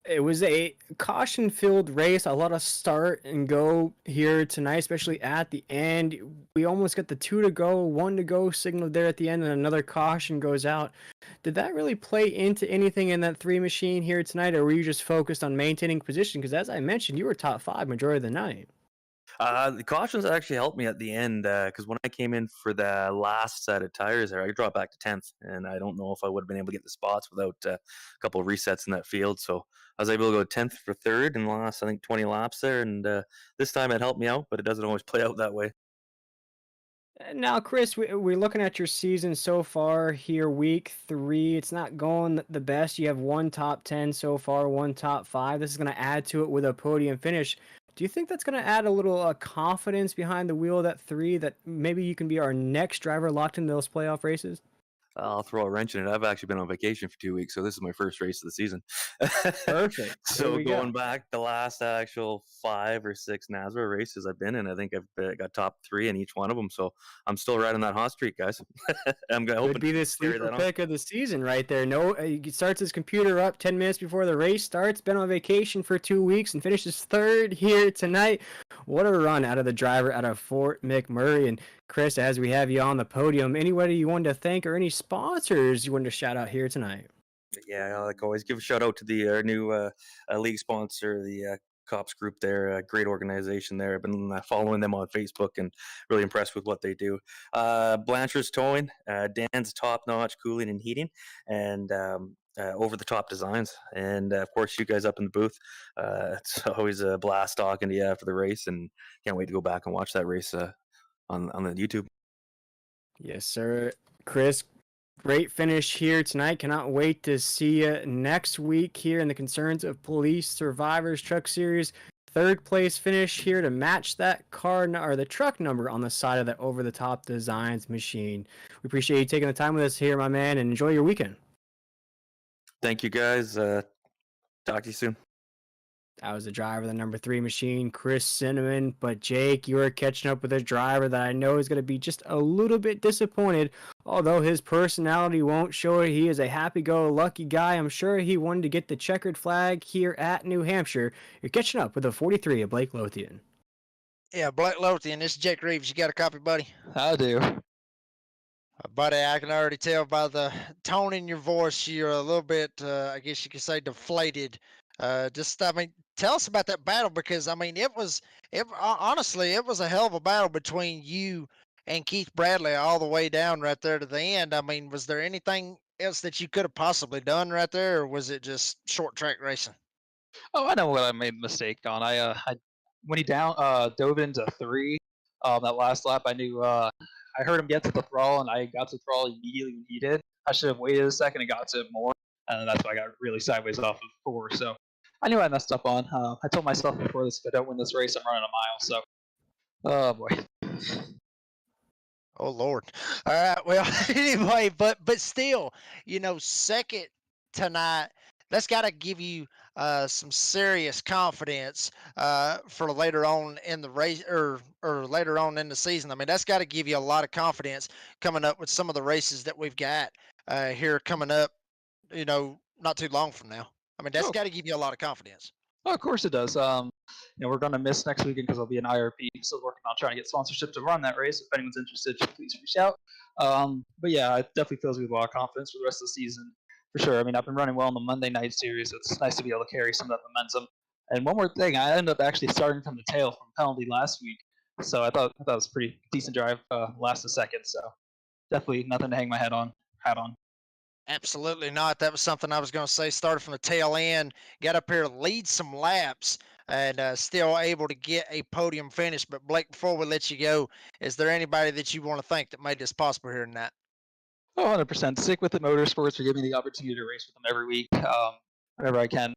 It was a caution-filled race, a lot of start and go here tonight, especially at the end. We almost got the 2 to go, 1 to go signal there at the end, and another caution goes out. Did that really play into anything in that 3 machine here tonight, or were you just focused on maintaining position? Because as I mentioned, you were top 5 majority of the night. The cautions actually helped me at the end because when I came in for the last set of tires there, I dropped back to 10th, and I don't know if I would have been able to get the spots without a couple of resets in that field. So I was able to go 10th for third in the last, I think, 20 laps there, and this time it helped me out, but it doesn't always play out that way. Now, Chris, we're looking at your season so far here, week 3. It's not going the best. You have 1 top 10 so far, 1 top 5. This is going to add to it with a podium finish. Do you think that's going to add a little confidence behind the wheel of that 3 that maybe you can be our next driver locked into those playoff races? I'll throw a wrench in it. I've actually been on vacation for 2 weeks, so this is my first race of the season. Perfect. So going back the last actual 5 or 6 NASCAR races I've been in, I think I've got top 3 in each one of them. So I'm still riding that hot streak, guys. I'm going to Could be the sleeper pick of the season right there. No, he starts his computer up 10 minutes before the race starts. Been on vacation for 2 weeks and finishes third here tonight. What a run out of the driver out of Fort McMurray. And Chris, as we have you on the podium, anybody you wanted to thank or any sponsors you wanted to shout out here tonight? Yeah, like always, give a shout out to the new league sponsor, the C.O.P.S group there. Great organization there. I've been following them on Facebook and really impressed with what they do. Blanchard's Towing, Dan's Top Notch Cooling and Heating, and Over the Top Designs. And of course, you guys up in the booth. It's always a blast talking to you after the race, and can't wait to go back and watch that race on the YouTube. Yes, sir. Chris, great finish here tonight. Cannot wait to see you next week here in the Concerns of Police Survivors Truck Series. Third place finish here to match that car or the truck number on the side of that Over the Top Designs machine. We appreciate you taking the time with us here, my man, and enjoy your weekend. Thank you, guys. Talk to you soon. That was the driver of the number 3 machine, Chris Cinnamon. But Jake, you are catching up with a driver that I know is going to be just a little bit disappointed. Although his personality won't show it, he is a happy-go-lucky guy. I'm sure he wanted to get the checkered flag here at New Hampshire. You're catching up with a 43 of Blake Lothian. Yeah, Blake Lothian, this is Jake Reeves. You got a copy, buddy? I do. Buddy, I can already tell by the tone in your voice, you're a little bit, I guess you could say, deflated. I mean, tell us about that battle because, I mean, honestly, it was a hell of a battle between you and Keith Bradley all the way down right there to the end. I mean, was there anything else that you could have possibly done right there, or was it just short track racing? Oh, I know what I made a mistake on. I when he dove into 3, that last lap, I knew I heard him get to the throttle, and I got to the throttle immediately when he did. I should have waited a second and got to it more, and that's why I got really sideways off of 4. So I knew I messed up on. I told myself before this, if I don't win this race, I'm running a mile. So, oh boy. Oh Lord. All right. Well, anyway, but still, second tonight, that's got to give you some serious confidence for later on in the race or later on in the season. I mean, that's got to give you a lot of confidence coming up with some of the races that we've got here coming up. Not too long from now. I mean, that's got to give you a lot of confidence. Oh, of course it does. We're going to miss next weekend because I'll be an IRP. Still working on trying to get sponsorship to run that race. If anyone's interested, please reach out. But yeah, it definitely fills me with a lot of confidence for the rest of the season, for sure. I mean, I've been running well in the Monday night series, so it's nice to be able to carry some of that momentum. And one more thing, I ended up actually starting from the tail from penalty last week, so I thought that was a pretty decent drive last a second. So definitely nothing to hang my hat on. Absolutely not. That was something I was going to say. Started from the tail end, got up here, lead some laps, and still able to get a podium finish. But Blake, before we let you go, is there anybody that you want to thank that made this possible here tonight? Oh, 100%. Stick with the motorsports for giving me the opportunity to race with them every week, whenever I can.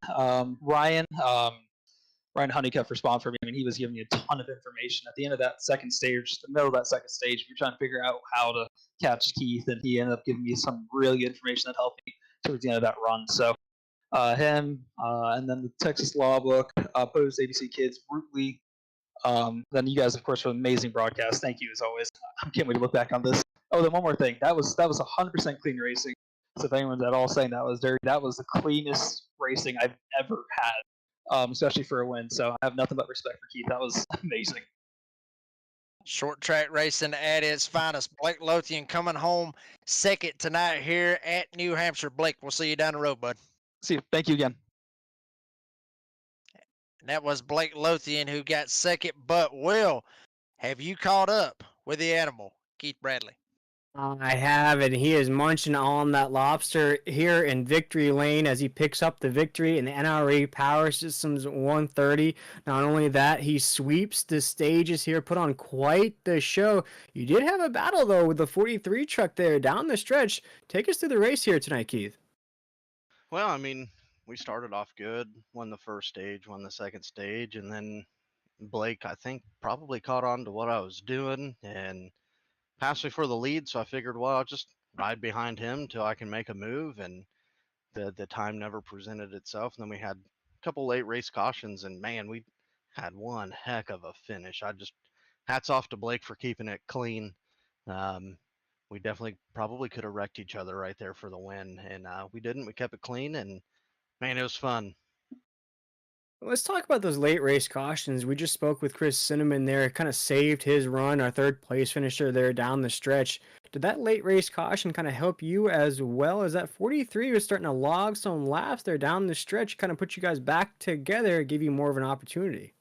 Ryan Honeycutt for sponsoring for me. I mean, he was giving me a ton of information at the end of that second stage, the middle of that second stage. We were trying to figure out how to catch Keith, and he ended up giving me some really good information that helped me towards the end of that run. So him, and then the Texas Law Book, Post ABC Kids, Root League. Then you guys, of course, for an amazing broadcast. Thank you as always. I can't wait to look back on this. Oh, then one more thing. That was 100% clean racing. So if anyone's at all saying that was dirty, that was the cleanest racing I've ever had, especially for a win. So I have nothing but respect for Keith. That was amazing. Short track racing at its finest. Blake Lothian coming home second tonight here at New Hampshire. Blake, we'll see you down the road, bud. See you. Thank you again. And that was Blake Lothian who got second. But Will, have you caught up with the animal, Keith Bradley? I have, and he is munching on that lobster here in Victory Lane as he picks up the victory in the NRE Power Systems 130. Not only that, he sweeps the stages here, put on quite the show. You did have a battle, though, with the 43 truck there down the stretch. Take us through the race here tonight, Keith. Well, I mean, we started off good, won the first stage, won the second stage, and then Blake, I think, probably caught on to what I was doing and passed me for the lead. So I figured, well, I'll just ride behind him till I can make a move. And the time never presented itself. And then we had a couple late race cautions, and man, we had one heck of a finish. I just hats off to Blake for keeping it clean. We definitely probably could have wrecked each other right there for the win, and we didn't. We kept it clean, and man, it was fun. Let's talk about those late race cautions. We just spoke with Chris Cinnamon there. Kind of saved his run, our third place finisher there down the stretch. Did that late race caution kind of help you as well as that 43 was starting to log some laps there down the stretch? Kind of put you guys back together, give you more of an opportunity.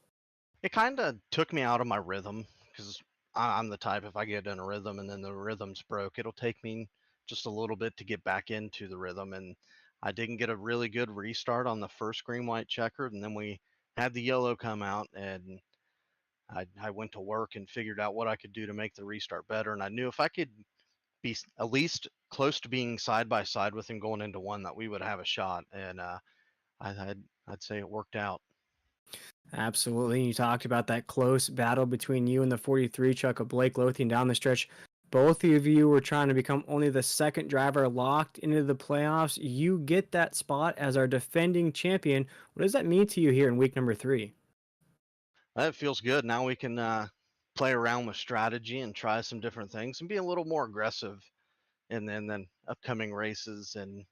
It kind of took me out of my rhythm because I'm the type, if I get in a rhythm and then the rhythm's broke, it'll take me just a little bit to get back into the rhythm. And I didn't get a really good restart on the first green-white-checkered, and then we had the yellow come out, and I went to work and figured out what I could do to make the restart better. And I knew if I could be at least close to being side by side with him going into one, that we would have a shot. And I'd say it worked out. Absolutely. You talked about that close battle between you and the 43 truck of Blake Lothian down the stretch. Both of you were trying to become only the second driver locked into the playoffs. You get that spot as our defending champion. What does that mean to you here in week number 3? That feels good. Now we can play around with strategy and try some different things and be a little more aggressive in then upcoming races and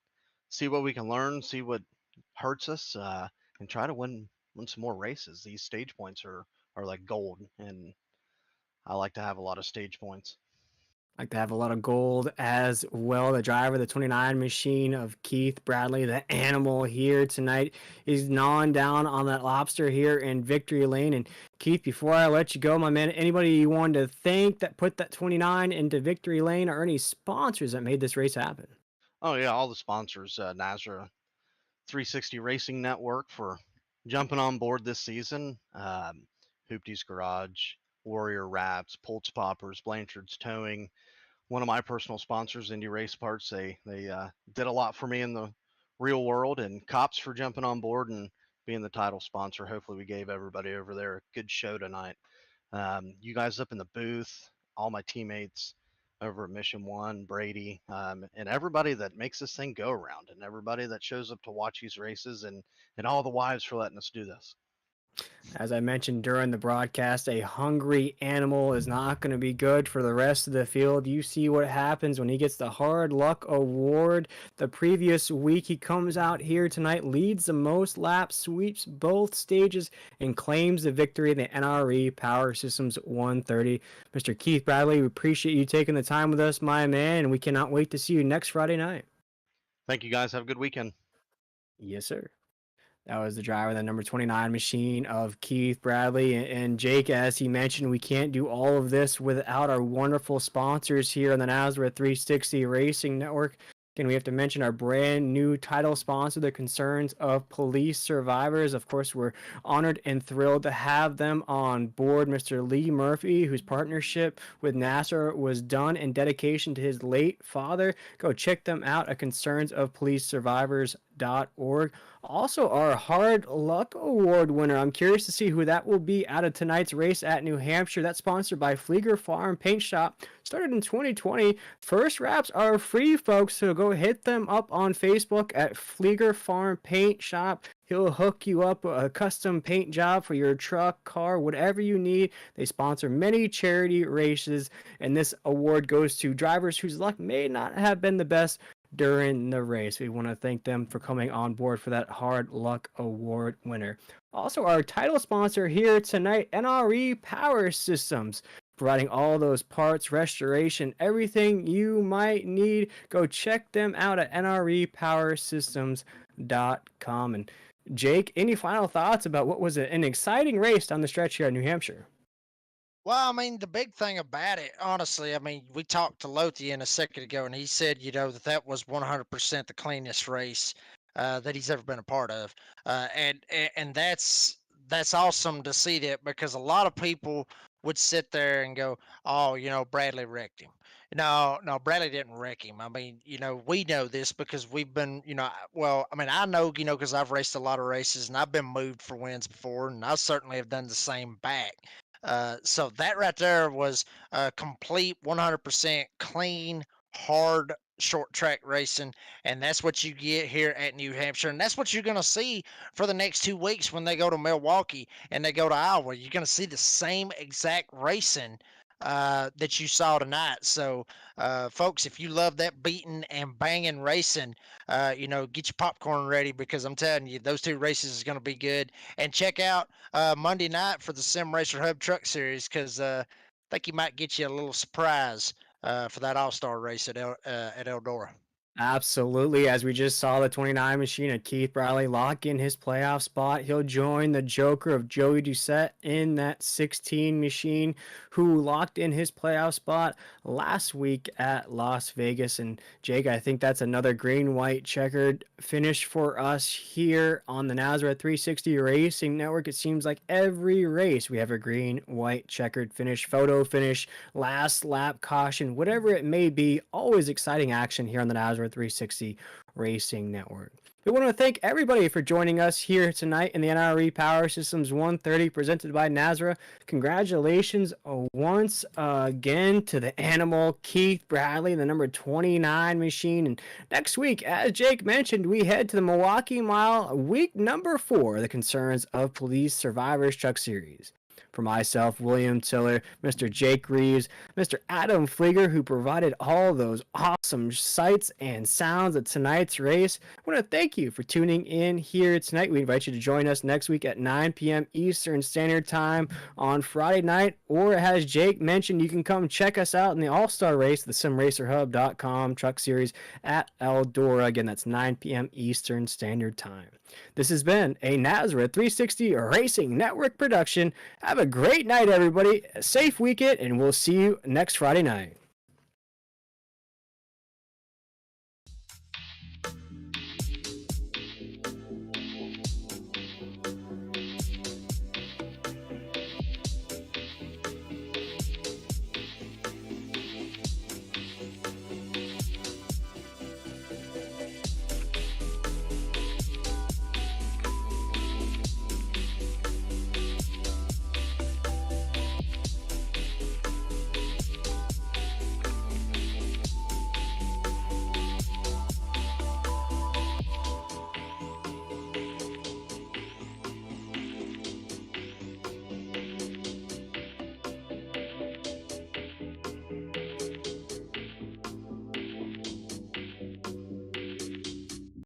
see what we can learn, see what hurts us, and try to win some more races. These stage points are like gold, and I like to have a lot of stage points. Like to have a lot of gold as well. The driver, the 29 machine of Keith Bradley, the animal here tonight, is gnawing down on that lobster here in Victory Lane. And Keith, before I let you go, my man, anybody you wanted to thank that put that 29 into Victory Lane, or any sponsors that made this race happen? Oh yeah, all the sponsors, Nazra 360 Racing Network for jumping on board this season. Hoopty's Garage, Warrior Wraps, Pulse Poppers, Blanchard's Towing. One of my personal sponsors, Indy Race Parts. They did a lot for me in the real world, and C.O.P.S for jumping on board and being the title sponsor. Hopefully we gave everybody over there a good show tonight. You guys up in the booth, all my teammates over at Mission One, Brady, and everybody that makes this thing go around, and everybody that shows up to watch these races, and all the wives for letting us do this. As I mentioned during the broadcast, a hungry animal is not going to be good for the rest of the field. You see what happens when he gets the Hard Luck Award. The previous week, he comes out here tonight, leads the most laps, sweeps both stages, and claims the victory in the NRE Power Systems 130. Mr. Keith Bradley, we appreciate you taking the time with us, my man, and we cannot wait to see you next Friday night. Thank you, guys. Have a good weekend. Yes, sir. That was the driver, the number 29 machine of Keith Bradley. And Jake, as he mentioned, we can't do all of this without our wonderful sponsors here on the Nazareth 360 Racing Network. Again, we have to mention our brand new title sponsor, the Concerns of Police Survivors. Of course, we're honored and thrilled to have them on board. Mr. Lee Murphy, whose partnership with NASA was done in dedication to his late father. Go check them out at concernsofpolicesurvivors.org. Also, our Hard Luck Award winner. I'm curious to see who that will be out of tonight's race at New Hampshire. That's sponsored by Flieger Farm Paint Shop. Started in 2020. First wraps are free, folks, so go hit them up on Facebook at Flieger Farm Paint Shop. He'll hook you up a custom paint job for your truck, car, whatever you need. They sponsor many charity races, and this award goes to drivers whose luck may not have been the best during the race. We want to thank them for coming on board for that Hard Luck Award winner. Also, our title sponsor here tonight, NRE Power Systems, providing all those parts, restoration, everything you might need. Go check them out at nrepowersystems.com. And Jake, any final thoughts about what was an exciting race down the stretch here in New Hampshire? Well, I mean, the big thing about it, honestly, I mean, we talked to Lothian a second ago, and he said, that was 100% the cleanest race that he's ever been a part of, and that's awesome to see that, because a lot of people would sit there and go, "Oh, Bradley wrecked him." No, Bradley didn't wreck him. I mean, we know this because we've been, well, I mean, I know, because I've raced a lot of races and I've been moved for wins before, and I certainly have done the same back. So that right there was a complete 100% clean, hard short track racing, and that's what you get here at New Hampshire, and that's what you're going to see for the next 2 weeks when they go to Milwaukee and they go to Iowa. You're going to see the same exact racing that you saw tonight. So, folks, if you love that beating and banging racing, get your popcorn ready, because I'm telling you, those 2 races is going to be good. And check out Monday night for the Sim Racer Hub Truck Series, because I think you might get you a little surprise for that All-Star race at Eldora. Absolutely. As we just saw the 29 machine of Keith Bradley lock in his playoff spot, he'll join the Joker of Joey Doucette in that 16 machine, who locked in his playoff spot last week at Las Vegas. And Jake, I think that's another green-white-checkered finish for us here on the Nazareth 360 Racing Network. It seems like every race we have a green-white-checkered finish, photo finish, last lap caution, whatever it may be. Always exciting action here on the Nazareth 360 Racing Network. We want to thank everybody for joining us here tonight in the NRE Power Systems 130 presented by Nazareth. Congratulations once again to the animal Keith Bradley, the number 29 machine. And next week, as Jake mentioned, we head to the Milwaukee Mile, week number 4, the Concerns of Police Survivors Truck Series. For myself, William Tiller, Mr. Jake Reeves, Mr. Adam Flieger, who provided all those awesome sights and sounds at tonight's race, I want to thank you for tuning in here tonight. We invite you to join us next week at 9 p.m. Eastern Standard Time on Friday night, or as Jake mentioned, you can come check us out in the All-Star Race, the SimRacerHub.com Truck Series at Eldora. Again, that's 9 p.m. Eastern Standard Time. This has been a Nazareth 360 Racing Network production. Have a great night, everybody. A safe weekend, and we'll see you next Friday night.